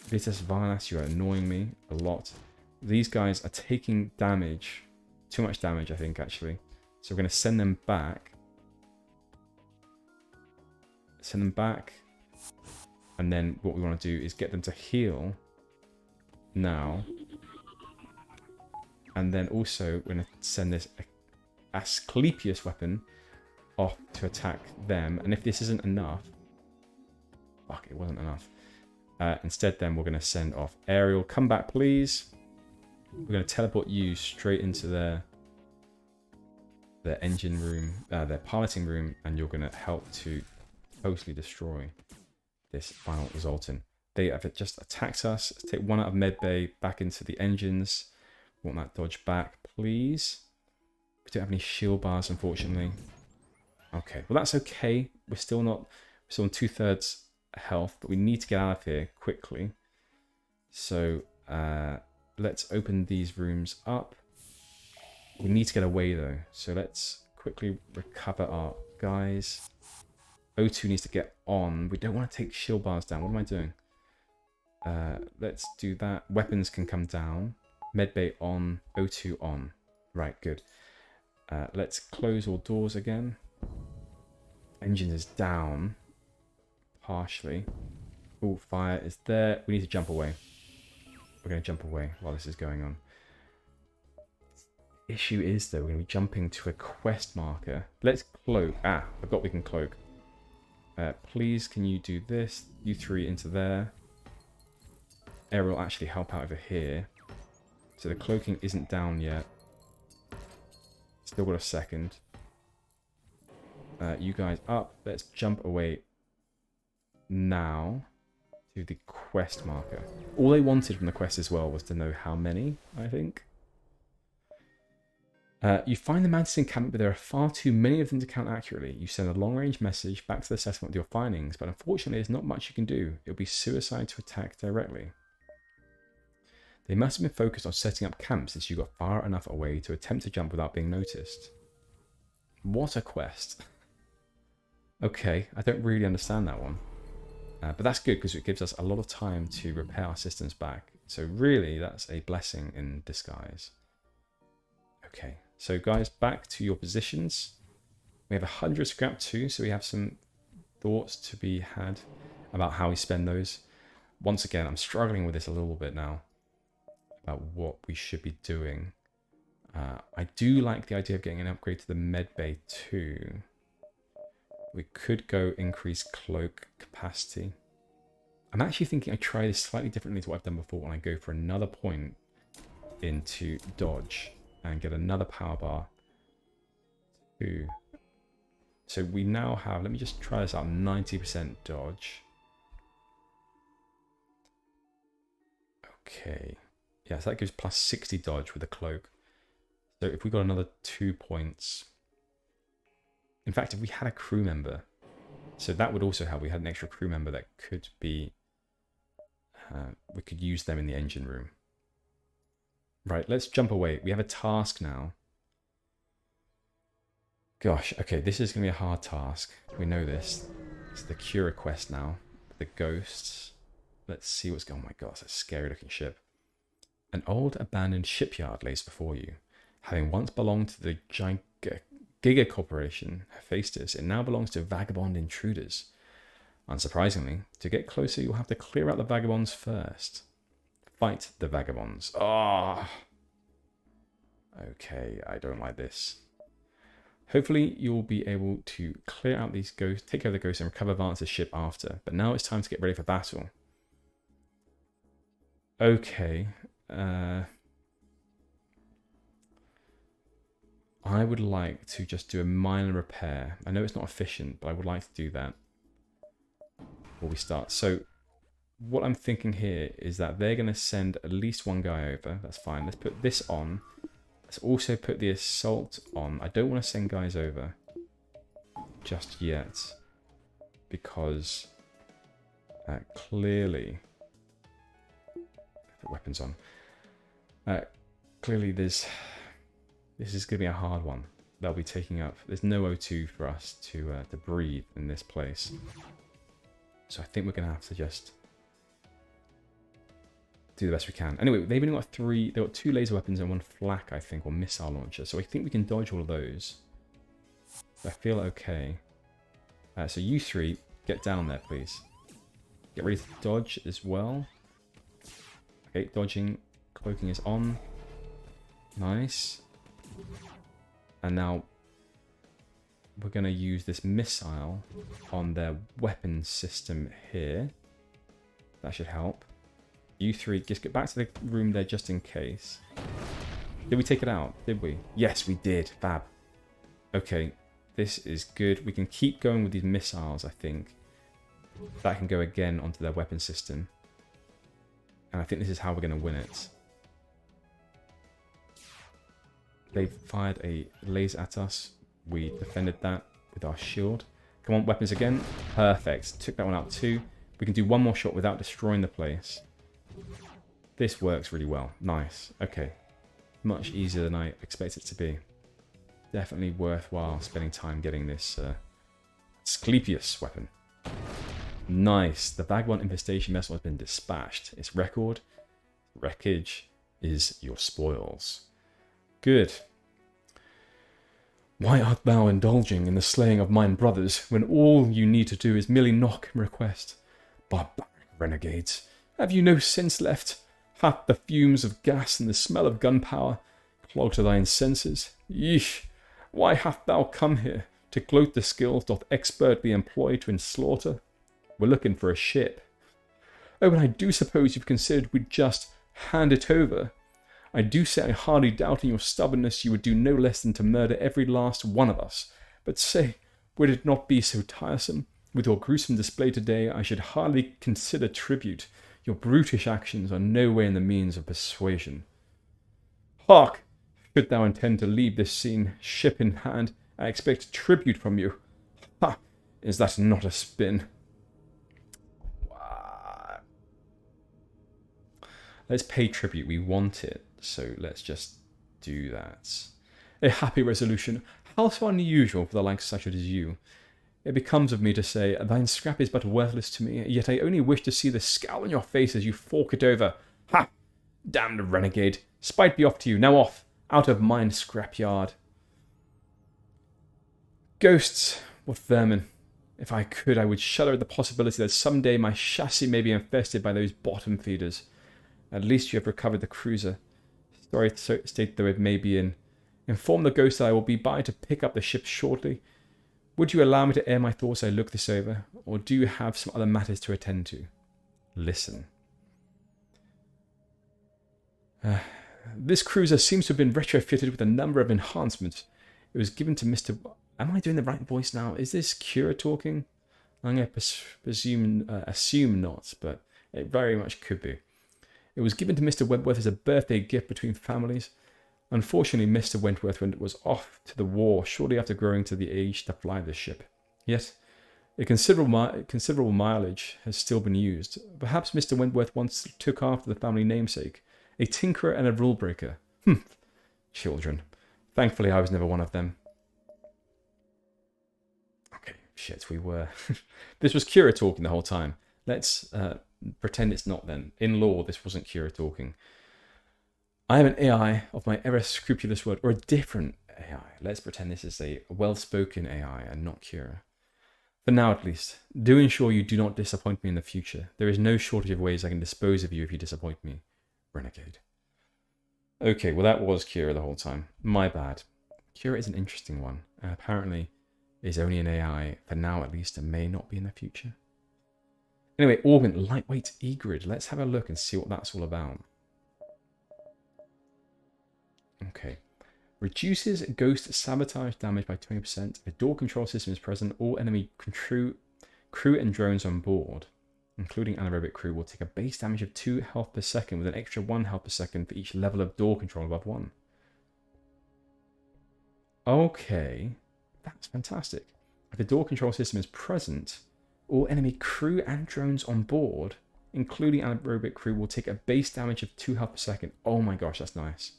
Vitas Varnas, you are annoying me a lot. These guys are taking damage. Too much damage, I think, actually. So we're going to send them back. Send them back. And then what we want to do is get them to heal now. And then also we're going to send this Asclepius weapon off to attack them. And if this isn't enough... Fuck, it wasn't enough. Instead, then, we're going to send off Ariel. Come back, please. We're going to teleport you straight into their engine room, their piloting room, and you're going to help to totally destroy this final Zoltan. They have just attacked us. Let's take one out of medbay back into the engines. We want that dodge back, please. We don't have any shield bars, unfortunately. Okay, well, that's okay. We're still on 2/3 health, but we need to get out of here quickly. So let's open these rooms up. We need to get away though, so let's quickly recover our guys. O2 needs to get on. We don't want to take shield bars down. What am I doing? Let's do that. Weapons can come down. Medbay on. O2 on. Right, good. Let's close all doors again. Engine is down. Partially. Oh, fire is there. We need to jump away. We're going to jump away while this is going on. Issue is, though, we're going to be jumping to a quest marker. Let's cloak. I forgot we can cloak. Please, can you do this? You three into there. Ariel will actually help out over here. So the cloaking isn't down yet. Still got a second. You guys up. Let's jump away now to the quest marker. All they wanted from the quest as well was to know how many, I think. You find the mantis encampment, but there are far too many of them to count accurately. You send a long-range message back to the settlement with your findings, but unfortunately there's not much you can do. It will be suicide to attack directly. They must have been focused on setting up camps since you got far enough away to attempt to jump without being noticed. What a quest. Okay, I don't really understand that one. But that's good because it gives us a lot of time to repair our systems back. So really, that's a blessing in disguise. Okay, so guys, back to your positions. We have 100 scrap too, so we have some thoughts to be had about how we spend those. Once again, I'm struggling with this a little bit now about what we should be doing. I do like the idea of getting an upgrade to the medbay too. We could go increase cloak capacity. I'm actually thinking I try this slightly differently to what I've done before when I go for another point into dodge and get another power bar. So we now have, let me just try this out, 90% dodge. Okay. Yeah, so that gives plus 60 dodge with the cloak. So if we got another 2 points. In fact, if we had a crew member, so that would also help. We had an extra crew member that could be, we could use them in the engine room. Right, let's jump away. We have a task now. Gosh, okay, this is going to be a hard task. We know this. It's the Cura quest now. The ghosts. Let's see what's going on. Oh my god, it's a scary looking ship. An old abandoned shipyard lays before you. Having once belonged to the Giga Corporation, Hephaestus, it now belongs to vagabond intruders. Unsurprisingly, to get closer, you'll have to clear out the vagabonds first. Fight the vagabonds. Ah! Oh. Okay, I don't like this. Hopefully, you'll be able to clear out these ghosts, take care of the ghosts, and recover Vance's ship after. But now it's time to get ready for battle. Okay. I would like to just do a minor repair. I know it's not efficient, but I would like to do that before we start. So what I'm thinking here is that they're going to send at least one guy over. That's fine. Let's put this on. Let's also put the assault on. I don't want to send guys over just yet because clearly... Put weapons on. Clearly this is going to be a hard one. They'll be taking up... There's no O2 for us to breathe in this place. So I think we're going to have to just do the best we can. Anyway, they've only got they've got 2 laser weapons and 1 flak, I think, or missile launcher. So I think we can dodge all of those. I feel okay. So you 3, get down there, please. Get ready to dodge as well. Okay, dodging. Cloaking is on. Nice. And now we're going to use this missile on their weapon system here. That should help. You 3, just get back to the room there just in case. Did we take it out? Did we? Yes, we did. Fab. Okay, this is good. We can keep going with these missiles, I think. That can go again onto their weapon system. And I think this is how we're going to win it. They fired a laser at us. We defended that with our shield. Come on, weapons again. Perfect. Took that one out too. We can do one more shot without destroying the place. This works really well. Nice. Okay. Much easier than I expected it to be. Definitely worthwhile spending time getting this Asclepius weapon. Nice. The Vagabond infestation vessel has been dispatched. Its record, wreckage, is your spoils. Good. Why art thou indulging in the slaying of mine brothers, when all you need to do is merely knock and request? Barbaric renegades, have you no sense left? Hath the fumes of gas and the smell of gunpowder clogged to thine senses? Yeesh! Why hast thou come here? To gloat the skills doth expert be employed to enslaughter? We're looking for a ship. Oh, and I do suppose you've considered we'd just hand it over. I do say I hardly doubt in your stubbornness you would do no less than to murder every last one of us. But say, would it not be so tiresome? With your gruesome display today, I should hardly consider tribute. Your brutish actions are no way in the means of persuasion. Hark! Should thou intend to leave this scene, ship in hand, I expect tribute from you. Ha! Is that not a spin? Let's pay tribute. We want it, so let's just do that. A happy resolution. How so unusual for the like such as you. It becomes of me to say, thine scrap is but worthless to me, yet I only wish to see the scowl on your face as you fork it over. Ha! Damned renegade. Spite be off to you. Now off. Out of mine scrapyard. Ghosts. What vermin. If I could, I would shudder at the possibility that someday my chassis may be infested by those bottom feeders. At least you have recovered the cruiser. Sorry state though it may be in. Inform the ghost that I will be by to pick up the ship shortly. Would you allow me to air my thoughts as I look this over? Or do you have some other matters to attend to? Listen. This cruiser seems to have been retrofitted with a number of enhancements. It was given to Mr. Am I doing the right voice now? Is this Kira talking? I'm going to assume not, but it very much could be. It was given to Mr. Wentworth as a birthday gift between families. Unfortunately, Mr. Wentworth was off to the war shortly after growing to the age to fly the ship. Yet, a considerable mileage has still been used. Perhaps Mr. Wentworth once took after the family namesake, a tinkerer and a rule breaker. Children. Thankfully, I was never one of them. Okay, shit, we were. This was Kira talking the whole time. Let's pretend it's not then. In law, this wasn't Kira talking. I am an AI of my ever scrupulous word, or a different AI. Let's pretend this is a well-spoken AI and not Kira. For now, at least, do ensure you do not disappoint me in the future. There is no shortage of ways I can dispose of you if you disappoint me. Renegade. Okay, well that was Kira the whole time. My bad. Kira is an interesting one, and apparently is only an AI, for now at least, and may not be in the future. Anyway, Organ, lightweight E-grid. Let's have a look and see what that's all about. Okay. Reduces ghost sabotage damage by 20%. If a door control system is present, all enemy crew and drones on board, including anaerobic crew, will take a base damage of 2 health per second with an extra 1 health per second for each level of door control above 1. Okay. That's fantastic. If the door control system is present, all enemy crew and drones on board, including anaerobic crew, will take a base damage of 2 health per second. Oh my gosh, that's nice.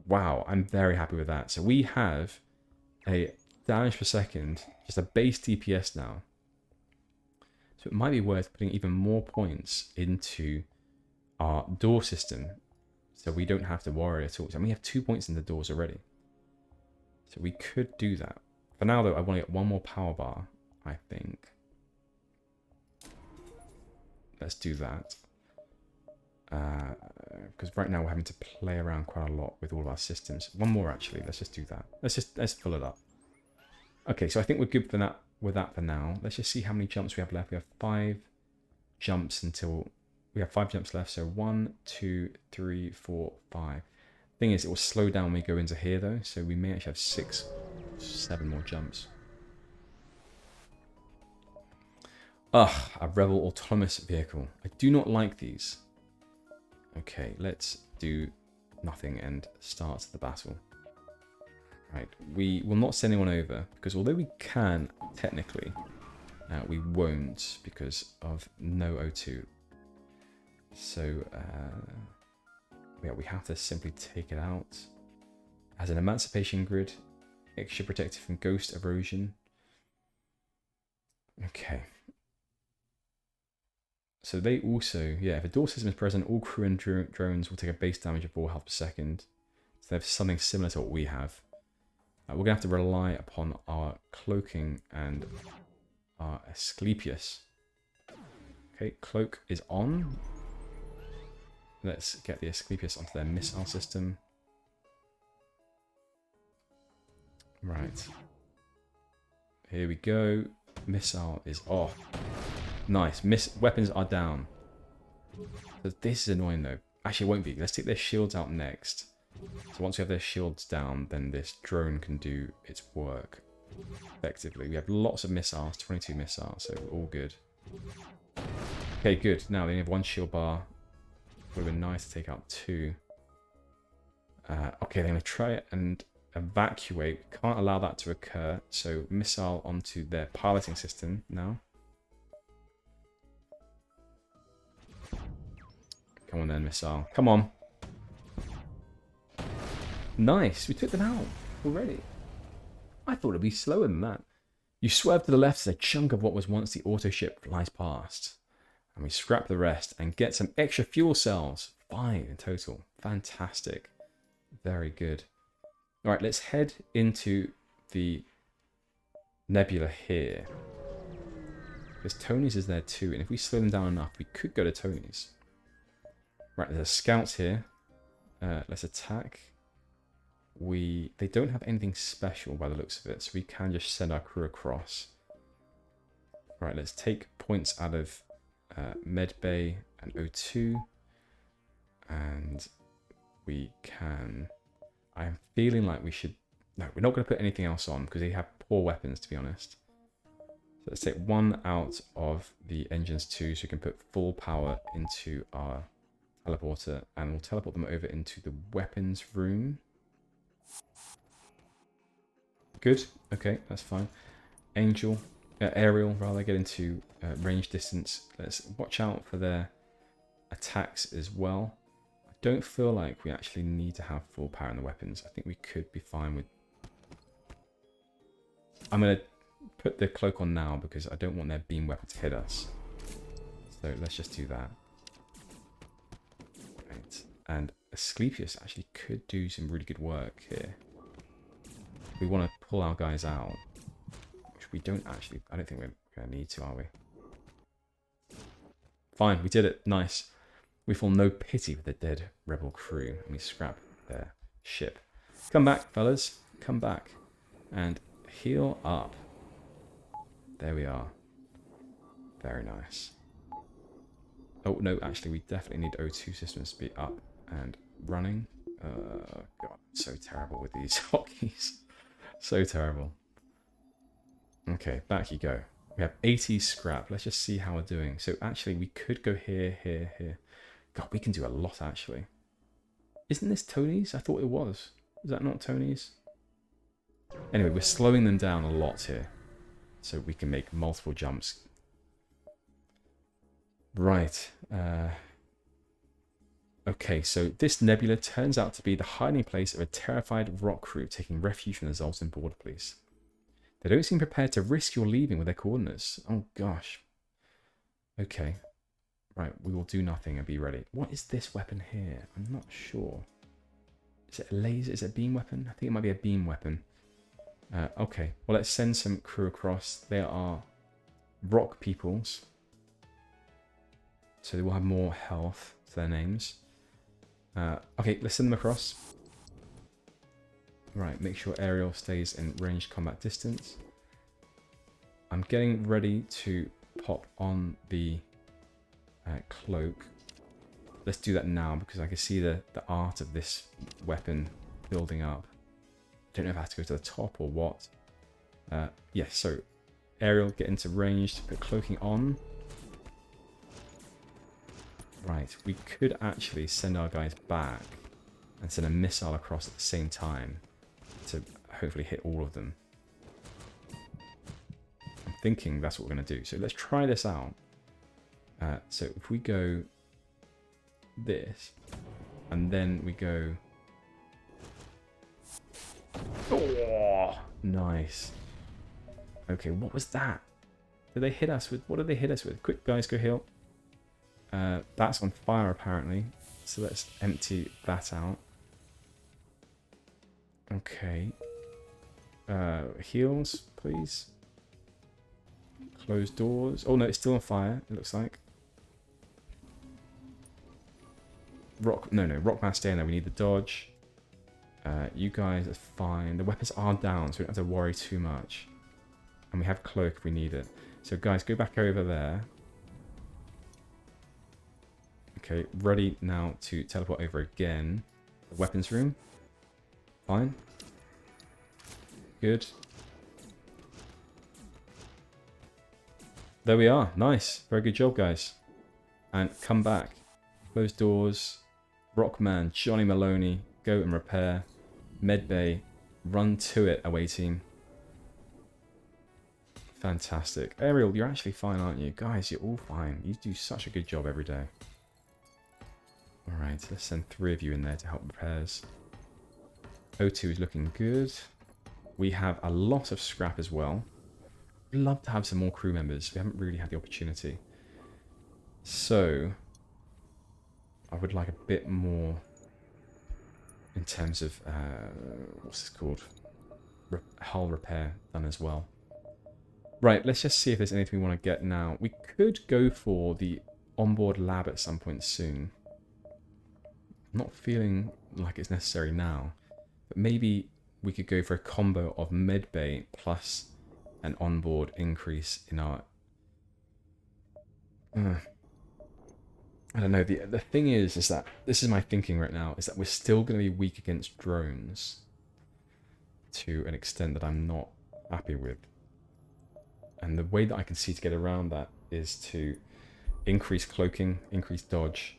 Wow, I'm very happy with that. So we have a damage per second, just a base DPS now. So it might be worth putting even more points into our door system, so we don't have to worry at all. So we have 2 points in the doors already. So we could do that. For now, though, I want to get one more power bar, I think. Let's do that. Because right now we're having to play around quite a lot with all of our systems. One more, actually. Let's just do that. Let's fill it up. Okay, so I think we're good for that, with that for now. Let's just see how many jumps we have left. We have 5 jumps until... We have 5 jumps left, so 1, 2, 3, 4, 5. Thing is, it will slow down when we go into here, though, so we may actually have 6, 7 more jumps. Ugh, a Rebel autonomous vehicle. I do not like these. Okay, let's do nothing and start the battle. Right, we will not send anyone over, because although we can, technically, we won't because of no O2. So, yeah, we have to simply take it out. As an emancipation grid, extra protected from ghost erosion. Okay. So they also, yeah, if a door system is present, all crew and drones will take a base damage of 4 health per second. So they have something similar to what we have. We're going to have to rely upon our cloaking and our Asclepius. Okay, cloak is on. Let's get the Asclepius onto their missile system. Right. Here we go. Missile is off. Nice. Weapons are down. So this is annoying though. Actually, it won't be. Let's take their shields out next. So once we have their shields down, then this drone can do its work effectively. We have lots of missiles, 22 missiles, so all good. Okay, good. Now they only have 1 shield bar. Would have been nice to take out 2. Okay, they're going to try it and evacuate. Can't allow that to occur. So missile onto their piloting system now. Come on then, missile. Come on. Nice. We took them out already. I thought it'd be slower than that. You swerve to the left as a chunk of what was once the auto ship flies past. And we scrap the rest and get some extra fuel cells. 5 in total. Fantastic. Very good. Alright, let's head into the nebula here. Because Tony's is there too. And if we slow them down enough, we could go to Tony's. Right, there's a scout here. Let's attack. They don't have anything special by the looks of it, so we can just send our crew across. Right, let's take points out of Medbay and O2. And we can... I'm feeling like we should... No, we're not going to put anything else on because they have poor weapons, to be honest. So let's take 1 out of the engines too, so we can put full power into our teleporter, and we'll teleport them over into the weapons room. Good. Okay, that's fine. Aerial, rather, get into range distance. Let's watch out for their attacks as well. I don't feel like we actually need to have full power in the weapons. I think we could be fine with... I'm going to put the cloak on now because I don't want their beam weapon to hit us. So let's just do that. Right. And Asclepius actually could do some really good work here. We want to pull our guys out, which we don't actually... I don't think we're going to need to, are we? Fine, we did it. Nice. We feel no pity for the dead rebel crew, and we scrap their ship. Come back, fellas. Come back. And heal up. There we are. Very nice. Oh, no, actually, we definitely need O2 systems to be up and running. God, so terrible with these hotkeys. So terrible. Okay, back you go. We have 80 scrap. Let's just see how we're doing. So actually, we could go here, here, here. God, we can do a lot, actually. Isn't this Tony's? I thought it was. Is that not Tony's? Anyway, we're slowing them down a lot here. So we can make multiple jumps. Right. Okay, so this nebula turns out to be the hiding place of a terrified rock crew taking refuge from the Zoltan border police. They don't seem prepared to risk your leaving with their coordinates. Oh gosh. Okay. Right, we will do nothing and be ready. What is this weapon here? I'm not sure. Is it a laser? Is it a beam weapon? I think it might be a beam weapon. Okay, well, let's send some crew across. They are rock peoples, so they will have more health to their names. Okay, let's send them across. Right, make sure Ariel stays in ranged combat distance. I'm getting ready to pop on the cloak. Let's do that now because I can see the art of this weapon building up. Don't know if I have to go to the top or what. Yes, so Ariel, get into range to put cloaking on. Right, we could actually send our guys back and send a missile across at the same time to hopefully hit all of them. I'm thinking that's what we're going to do. So let's try this out. So if we go this, and then we go... Oh, nice. Okay, what was that? Did they hit us with... What did they hit us with? Quick, guys, go heal. That's on fire, apparently. So let's empty that out. Okay. Heals, please. Close doors. Oh, no, it's still on fire, it looks like. Rock... No, Rockman, stay in there. We need the dodge. You guys are fine. The weapons are down, so we don't have to worry too much. And we have cloak if we need it. So, guys, go back over there. Okay, ready now to teleport over again. The weapons room. Fine. Good. There we are. Nice. Very good job, guys. And come back. Close doors. Rockman, Johnny Maloney, go and repair. Medbay, run to it, away team. Fantastic. Ariel, you're actually fine, aren't you? Guys, you're all fine. You do such a good job every day. Alright, let's send 3 of you in there to help repairs. O2 is looking good. We have a lot of scrap as well. We'd love to have some more crew members. We haven't really had the opportunity. So, I would like a bit more in terms of, what's this called? Hull repair done as well. Right, let's just see if there's anything we want to get now. We could go for the onboard lab at some point soon. I'm not feeling like it's necessary now, but maybe we could go for a combo of medbay plus an onboard increase in our... I don't know, the thing is that, this is my thinking right now, is that we're still going to be weak against drones to an extent that I'm not happy with. And the way that I can see to get around that is to increase cloaking, increase dodge,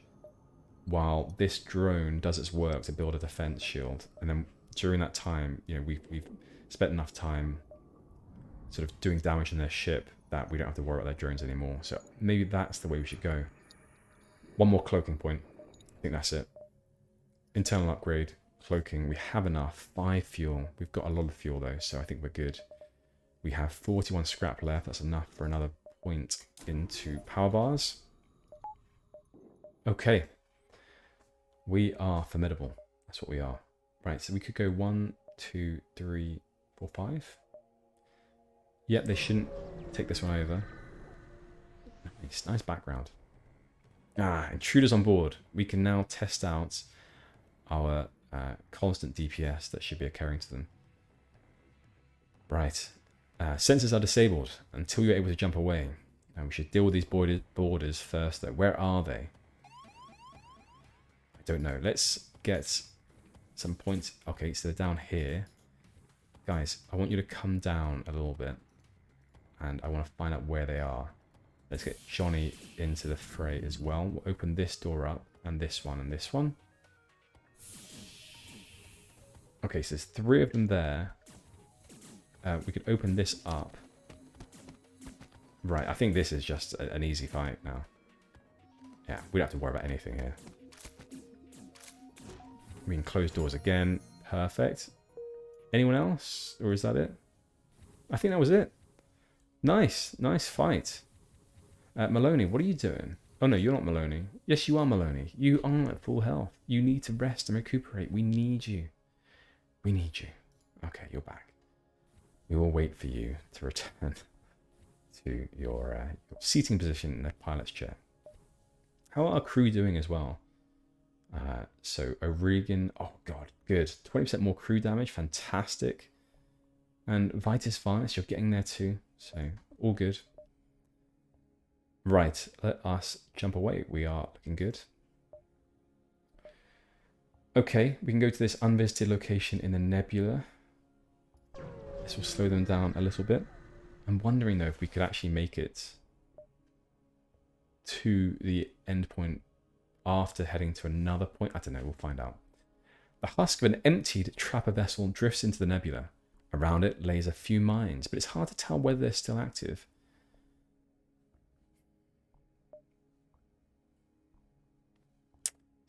while this drone does its work to build a defense shield. And then during that time, you know, we've spent enough time sort of doing damage in their ship that we don't have to worry about their drones anymore. So maybe that's the way we should go. One more cloaking point. I think that's it. Internal upgrade, cloaking. We have enough. 5 fuel. We've got a lot of fuel though, so I think we're good. We have 41 scrap left. That's enough for another point into power bars. Okay. We are formidable. That's what we are. Right, so we could go 1, 2, 3, 4, 5. Yep, they shouldn't take this one over. Nice background. Ah, intruders on board. We can now test out our constant DPS that should be occurring to them. Right. Sensors are disabled until you're able to jump away. And we should deal with these borders first, though. Where are they? I don't know. Let's get some points. Okay, so they're down here. Guys, I want you to come down a little bit. And I want to find out where they are. Let's get Johnny into the fray as well. We'll open this door up, and this one, and this one. Okay, so there's 3 of them there. We could open this up. Right, I think this is just an easy fight now. Yeah, we don't have to worry about anything here. We can close doors again. Perfect. Anyone else? Or is that it? I think that was it. Nice. Nice fight. Maloney, what are you doing? Oh no, you're not Maloney. Yes, you are Maloney. You are at full health. You need to rest and recuperate. We need you. We need you. Okay, you're back. We will wait for you to return to your seating position in the pilot's chair. How are our crew doing as well? So O'Regan, oh god, good. 20% more crew damage, fantastic. And Vitus Varus, you're getting there too, so all good. Right, let us jump away. We are looking good. Okay, we can go to this unvisited location in the nebula. This will slow them down a little bit. I'm wondering though if we could actually make it to the end point after heading to another point. I don't know, we'll find out. The husk of an emptied trapper vessel drifts into the nebula. Around it lays a few mines, but it's hard to tell whether they're still active.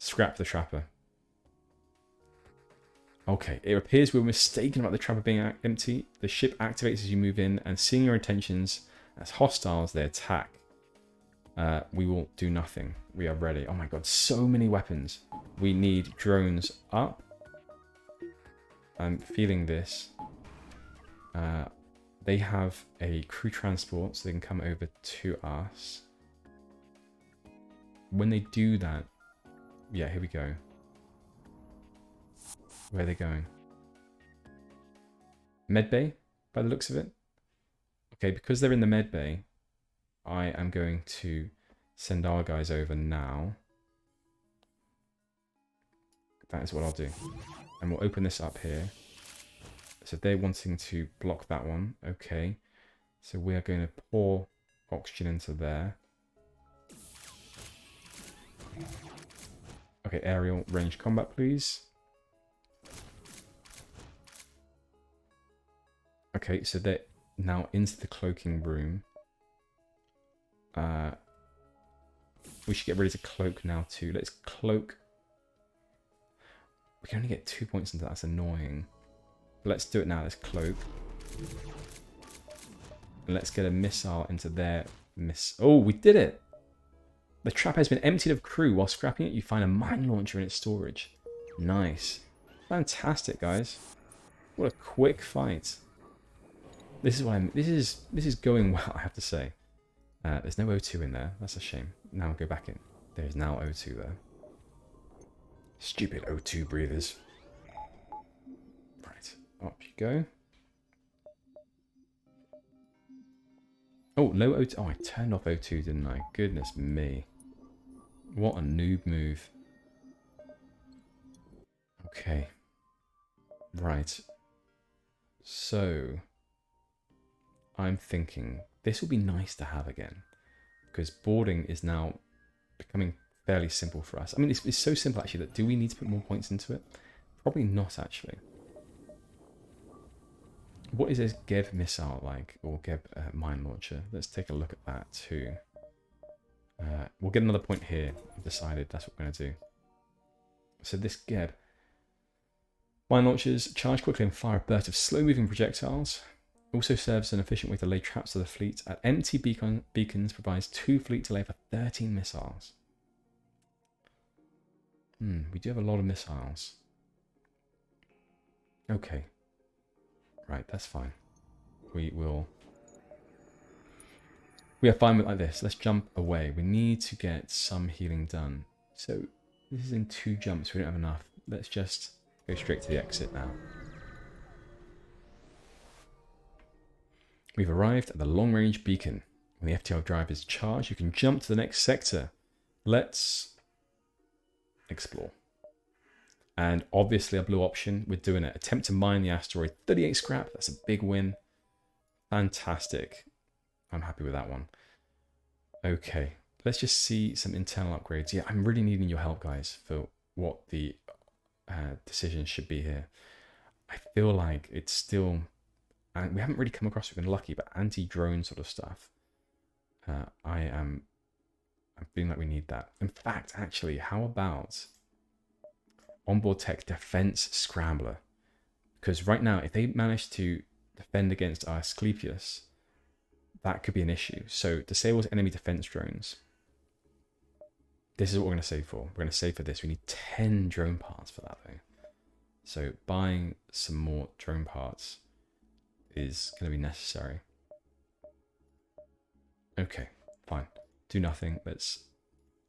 Scrap the trapper. Okay, it appears we were mistaken about the trapper being empty. The ship activates as you move in, and seeing your intentions as hostiles, they attack. We will do nothing. We are ready. Oh my god, so many weapons. We need drones up. I'm feeling this. They have a crew transport, so they can come over to us. When they do that... Yeah, here we go. Where are they going? Medbay, by the looks of it. Okay, because they're in the medbay, I am going to send our guys over now. That is what I'll do. And we'll open this up here. So they're wanting to block that one. Okay. So we are going to pour oxygen into there. Okay, aerial range combat, please. Okay, so they're now into the cloaking room. We should get ready to cloak now too. Let's cloak. We can only get 2 points into that. That's annoying. But let's do it now. Let's cloak. And let's get a missile into their Oh, we did it! The trap has been emptied of crew. While scrapping it, you find a mine launcher in its storage. Nice. Fantastic, guys. What a quick fight. This is what I'm... This is going well, I have to say. There's no O2 in there. That's a shame. Now I'll go back in. There's now O2 there. Stupid O2 breathers. Right. Up you go. Oh, low O2. Oh, I turned off O2, didn't I? Goodness me. What a noob move. Okay. Right. So... I'm thinking this will be nice to have again, because boarding is now becoming fairly simple for us. I mean, it's so simple actually that do we need to put more points into it? Probably not actually. What is this Geb missile like, or Geb mine launcher? Let's take a look at that too. We'll get another point here. I've decided that's what we're going to do. So this Geb mine launchers charge quickly and fire a burst of slow-moving projectiles. Also serves as an efficient way to lay traps to the fleet. At empty beacons provides 2 fleet to lay for 13 missiles. We do have a lot of missiles. Okay. Right, that's fine. We are fine with like this. Let's jump away. We need to get some healing done. So this is in 2 jumps. We don't have enough. Let's just go straight to the exit now. We've arrived at the long-range beacon. When the FTL drive is charged, you can jump to the next sector. Let's explore. And obviously a blue option, we're doing it. Attempt to mine the asteroid. 38 scrap, that's a big win. Fantastic. I'm happy with that one. Okay, let's just see some internal upgrades. Yeah, I'm really needing your help, guys, for what the decisions should be here. I feel like it's still... And we haven't really come across, we've been lucky, but anti-drone sort of stuff. I'm feeling like we need that. In fact, actually, how about onboard tech defense scrambler? Because right now, if they manage to defend against our Asclepius, that could be an issue. So disables enemy defense drones. this is what we're going to save for. We're going to save for this. We need 10 drone parts for that, though. So buying some more drone parts is going to be necessary. Okay, fine. Do nothing. Let's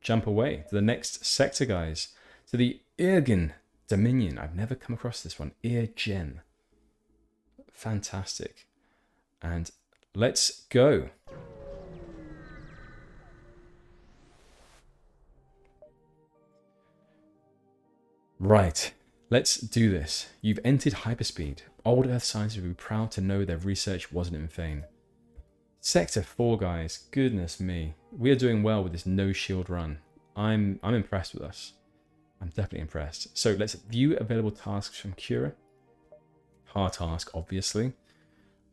jump away to the next sector, guys. To the Irgen Dominion. I've never come across this one. Irgen. Fantastic. And let's go. Right. Let's do this. You've entered hyperspeed. Old Earth scientists will be proud to know their research wasn't in vain. Sector 4, guys. Goodness me. We are doing well with this no shield run. I'm impressed with us. I'm definitely impressed. So let's view available tasks from Cura. Hard task, obviously.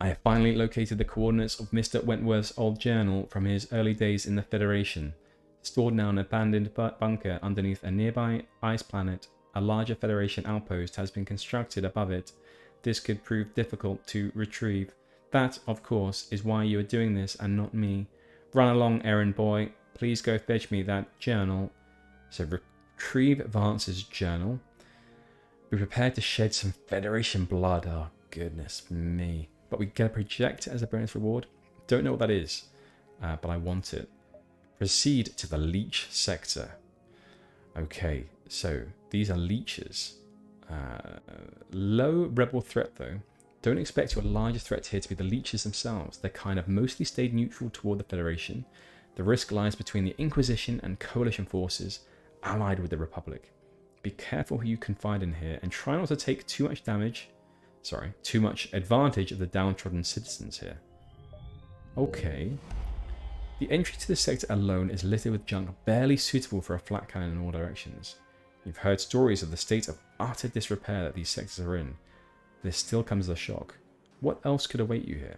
I have finally located the coordinates of Mr. Wentworth's old journal from his early days in the Federation. Stored now in an abandoned bunker underneath a nearby ice planet. A larger Federation outpost has been constructed above it. This could prove difficult to retrieve. That, of course, is why you are doing this and not me. Run along, errand boy. Please go fetch me that journal. So retrieve Vance's journal. Be prepared to shed some Federation blood. Oh, goodness me. But we get a projector as a bonus reward. Don't know what that is, but I want it. Proceed to the Leech sector. Okay, so these are leeches. Low rebel threat, though. Don't expect your largest threat here to be the leeches themselves. They're kind of mostly stayed neutral toward the Federation. The risk lies between the Inquisition and Coalition forces, allied with the Republic. Be careful who you confide in here, and try not to take too much advantage of the downtrodden citizens here. Okay. The entry to this sector alone is littered with junk barely suitable for a flat cannon in all directions. You've heard stories of the state of utter disrepair that these sectors are in. This still comes as a shock. What else could await you here?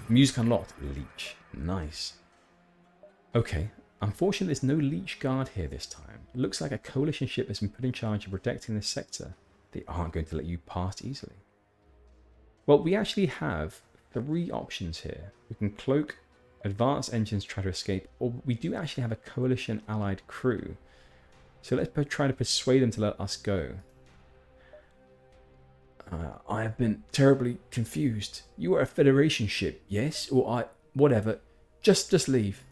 Music unlocked. Leech. Nice. Okay. Unfortunately, there's no Leech guard here this time. It looks like a Coalition ship has been put in charge of protecting this sector. They aren't going to let you pass easily. Well, we actually have 3 options here. We can cloak, advanced engines try to escape, or we do actually have a Coalition allied crew. So let's try to persuade them to let us go. I have been terribly confused. You are a Federation ship, yes? Or whatever. Just leave.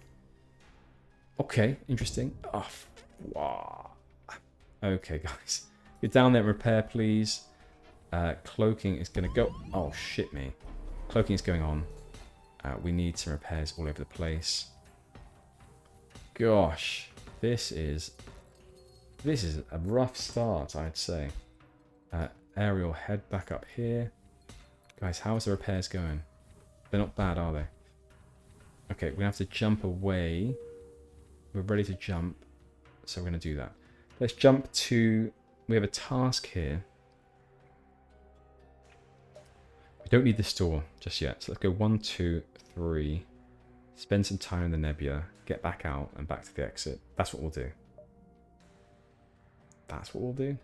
Okay, interesting. Oh, wow. Okay, guys. Get down there and repair, please. Cloaking is going to go... Oh, shit me. Cloaking is going on. We need some repairs all over the place. Gosh. This is a rough start, I'd say. Aerial, head back up here. Guys, how's the repairs going? They're not bad, are they? Okay, we're going to have to jump away. We're ready to jump, so we're going to do that. Let's jump to... We have a task here. We don't need the store just yet, so let's go 1, 2, 3. Spend some time in the nebula, get back out, and back to the exit. That's what we'll do. That's what we'll do?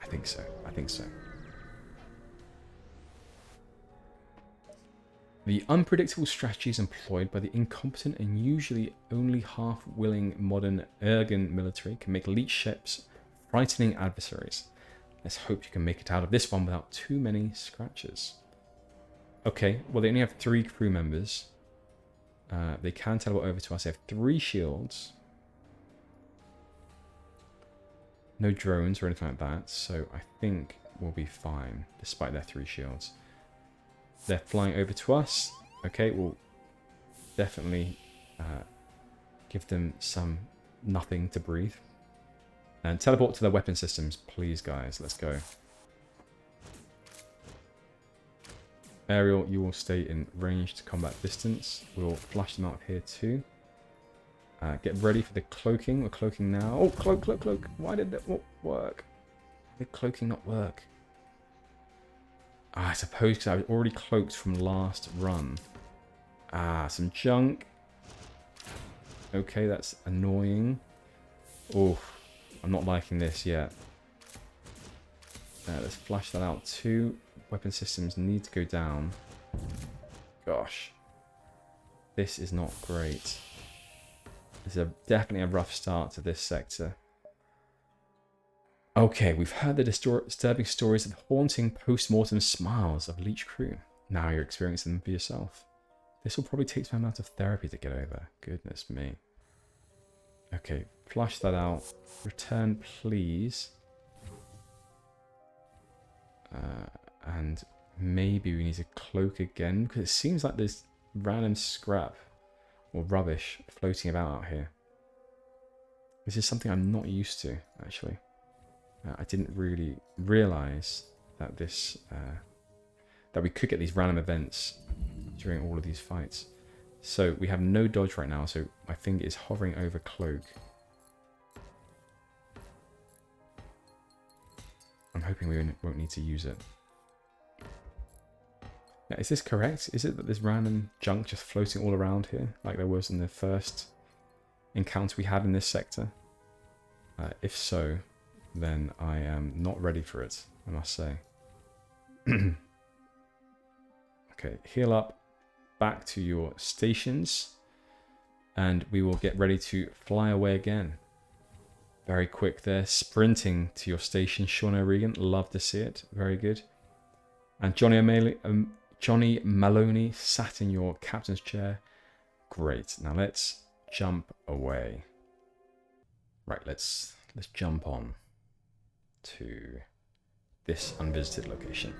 I think so. I think so. The unpredictable strategies employed by the incompetent and usually only half-willing modern Ergen military can make Leech ships frightening adversaries. Let's hope you can make it out of this one without too many scratches. Okay, well they only have 3 crew members. They can teleport over to us. They have 3 shields. No drones or anything like that, so I think we'll be fine, despite their 3 shields. They're flying over to us. Okay, we'll definitely give them some nothing to breathe. And teleport to their weapon systems, please, guys. Let's go. Aerial, you will stay in ranged combat distance. We'll flash them out here too. Get ready for the cloaking. We're cloaking now. Oh, cloak, cloak, cloak. Why did that not work? Why did cloaking not work? I suppose because I was already cloaked from last run. Some junk. Okay, that's annoying. Oh, I'm not liking this yet. Let's flash that out too. Weapon systems need to go down. Gosh. This is not great. This is definitely a rough start to this sector. Okay, we've heard the disturbing stories of the haunting post-mortem smiles of Leech crew. Now you're experiencing them for yourself. This will probably take some amount of therapy to get over. Goodness me. Okay, flush that out. Return, please. And maybe we need to cloak again, because it seems like there's random scrap or rubbish floating about out here. This is something I'm not used to, actually. I didn't really realize that this that we could get these random events during all of these fights. So we have no dodge right now, so my finger is hovering over cloak. I'm hoping we won't need to use it. Now, is this correct? Is it that there's random junk just floating all around here, like there was in the first encounter we had in this sector? If so, then I am not ready for it, I must say. Okay, heal up, back to your stations, and we will get ready to fly away again. Very quick there, sprinting to your station, Sean O'Regan. Love to see it. Very good. And Johnny Maloney sat in your captain's chair. Great. Now let's jump away. Right, let's jump on to this unvisited location.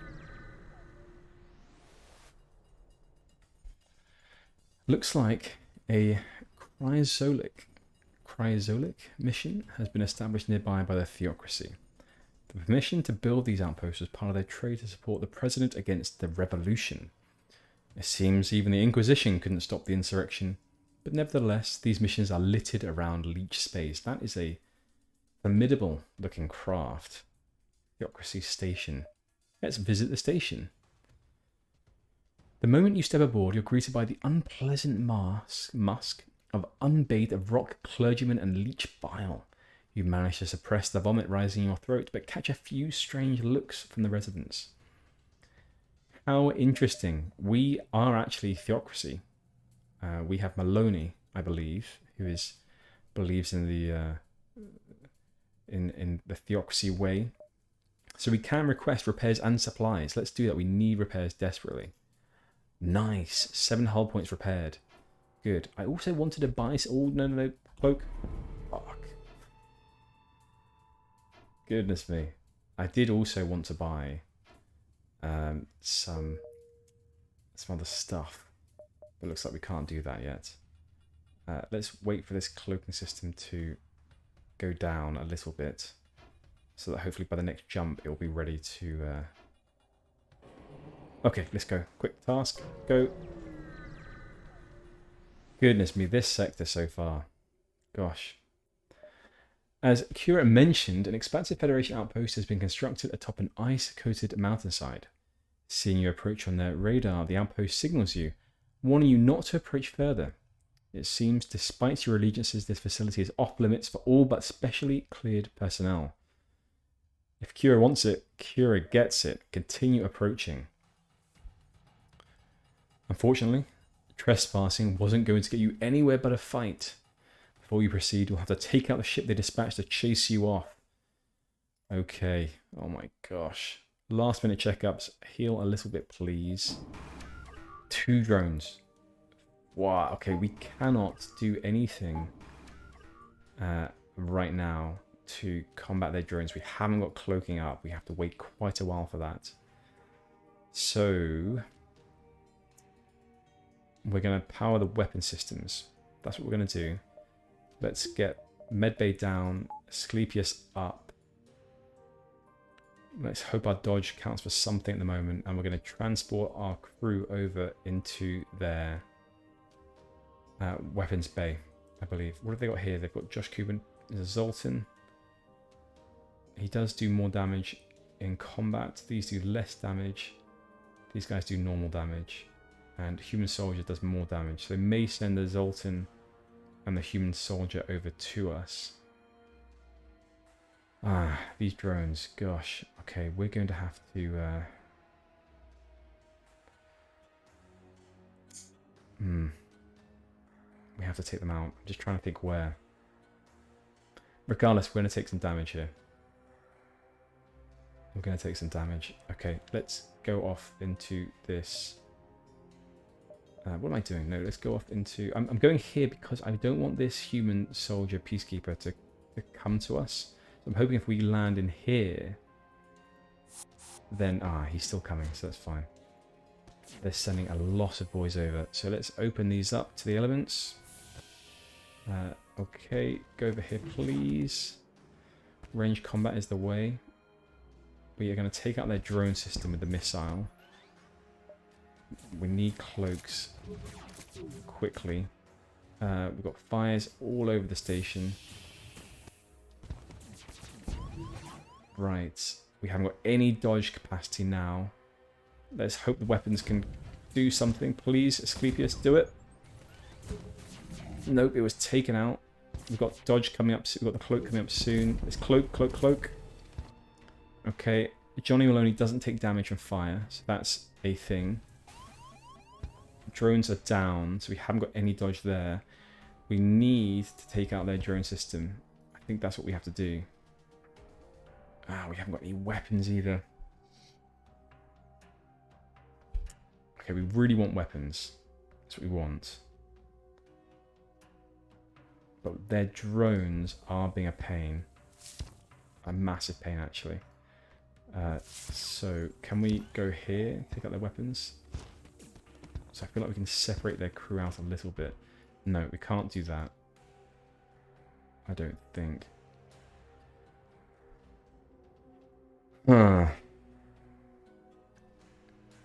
Looks like a cryolic mission has been established nearby by the theocracy. The permission to build these outposts was part of their trade to support the president against the revolution. It seems even the Inquisition couldn't stop the insurrection, but nevertheless, these missions are littered around Leech space. That is a formidable looking craft. Theocracy station. Let's visit the station. The moment you step aboard, you're greeted by the unpleasant musk of unbathed rock clergymen and Leech bile. You manage to suppress the vomit rising in your throat, but catch a few strange looks from the residents. How interesting. We are actually theocracy. We have Maloney, I believe, who believes in the in the theocracy way. So we can request repairs and supplies. Let's do that. We need repairs desperately. Nice. 7 hull points repaired. Good. I also wanted to buy... Oh, no. Cloak. Fuck. Goodness me. I did also want to buy some other stuff. But it looks like we can't do that yet. Let's wait for this cloaking system to go down a little bit, so that hopefully by the next jump it will be ready to... Okay, let's go. Quick task. Go. Goodness me, this sector so far. Gosh. As Kira mentioned, an expansive Federation outpost has been constructed atop an ice-coated mountainside. Seeing you approach on their radar, the outpost signals you, warning you not to approach further. It seems, despite your allegiances, this facility is off-limits for all but specially cleared personnel. If Kira wants it, Kira gets it. Continue approaching. Unfortunately, trespassing wasn't going to get you anywhere but a fight. Before you proceed, you'll have to take out the ship they dispatched to chase you off. Okay. Oh my gosh. Last minute checkups. Heal a little bit, please. 2 drones. Wow. Okay, we cannot do anything right now to combat their drones. We haven't got cloaking up. We have to wait quite a while for that. So... we're going to power the weapon systems. That's what we're going to do. Let's get Medbay down, Asclepius up. Let's hope our dodge counts for something at the moment. And we're going to transport our crew over into their weapons bay, I believe. What have they got here? They've got Josh Cuban. There's a Zoltan. He does do more damage in combat. These do less damage. These guys do normal damage. And Human Soldier does more damage. So they may send the Zoltan and the Human Soldier over to us. Ah, these drones. Gosh. Okay, we're going to have to... we have to take them out. I'm just trying to think where. Regardless, we're going to take some damage here. We're going to take some damage. Okay, let's go off into this. What am I doing? No, let's go off into... I'm going here because I don't want this human soldier peacekeeper to come to us. So I'm hoping if we land in here, then... he's still coming, so that's fine. They're sending a lot of boys over. So let's open these up to the elements. Okay, go over here, please. Range combat is the way. We are going to take out their drone system with the missile. We need cloaks quickly. We've got fires all over the station. Right. We haven't got any dodge capacity now. Let's hope the weapons can do something. Please, Asclepius, do it. Nope, it was taken out. We've got dodge coming up. We've got the cloak coming up soon. It's cloak. Okay. Johnny Maloney doesn't take damage from fire, so that's a thing. Drones are down, so we haven't got any dodge there. We need to take out their drone system. I think that's what we have to do. We haven't got any weapons either. Okay, we really want weapons. That's what we want. But their drones are being a pain. A massive pain, actually. So, can we go here, take out their weapons? So I feel like we can separate their crew out a little bit. No, we can't do that. I don't think. I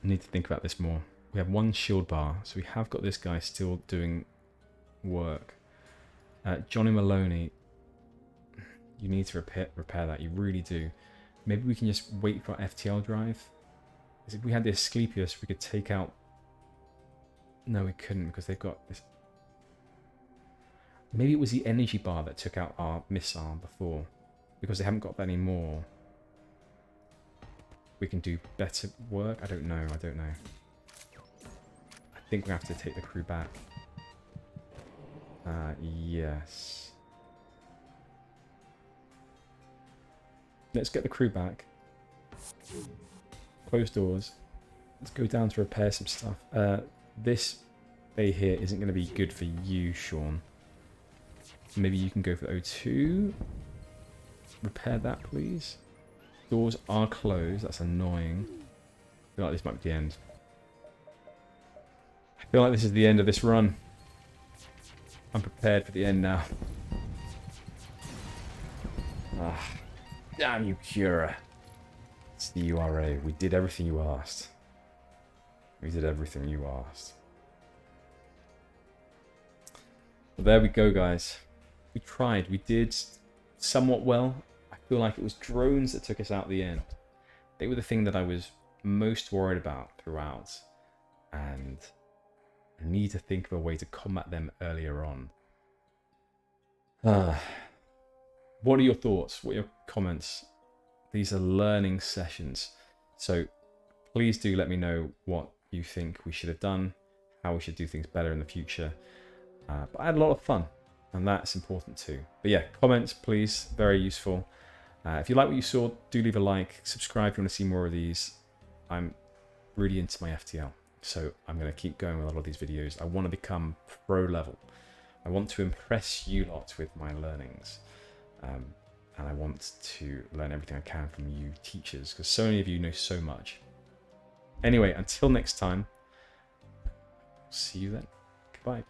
need to think about this more. We have one shield bar, so we have got this guy still doing work. Johnny Maloney, you need to repair that. You really do. Maybe we can just wait for FTL drive. Because if we had the Asclepius, we could take out... No, we couldn't because they've got this... Maybe it was the energy bar that took out our missile before. Because they haven't got that anymore. We can do better work? I don't know. I think we have to take the crew back. Yes. Let's get the crew back. Close doors. Let's go down to repair some stuff. This bay here isn't going to be good for you, Sean. Maybe you can go for O2. Repair that, please. Doors are closed. That's annoying. I feel like this might be the end. I feel like this is the end of this run. I'm prepared for the end now. Damn you, Cura. It's the URA. We did everything you asked. We did everything you asked. But there we go, guys. We tried. We did somewhat well. I feel like it was drones that took us out at the end. They were the thing that I was most worried about throughout. And I need to think of a way to combat them earlier on. What are your thoughts? What are your comments? These are learning sessions. So please do let me know what you think we should have done, how we should do things better in the future. But I had a lot of fun, and that's important too. But yeah, comments, please. Very useful. If you like what you saw, do leave a like. Subscribe if you want to see more of these. I'm really into my FTL. So I'm going to keep going with a lot of these videos. I want to become pro level. I want to impress you lot with my learnings. And I want to learn everything I can from you teachers, because so many of you know so much. Anyway, until next time, see you then. Goodbye.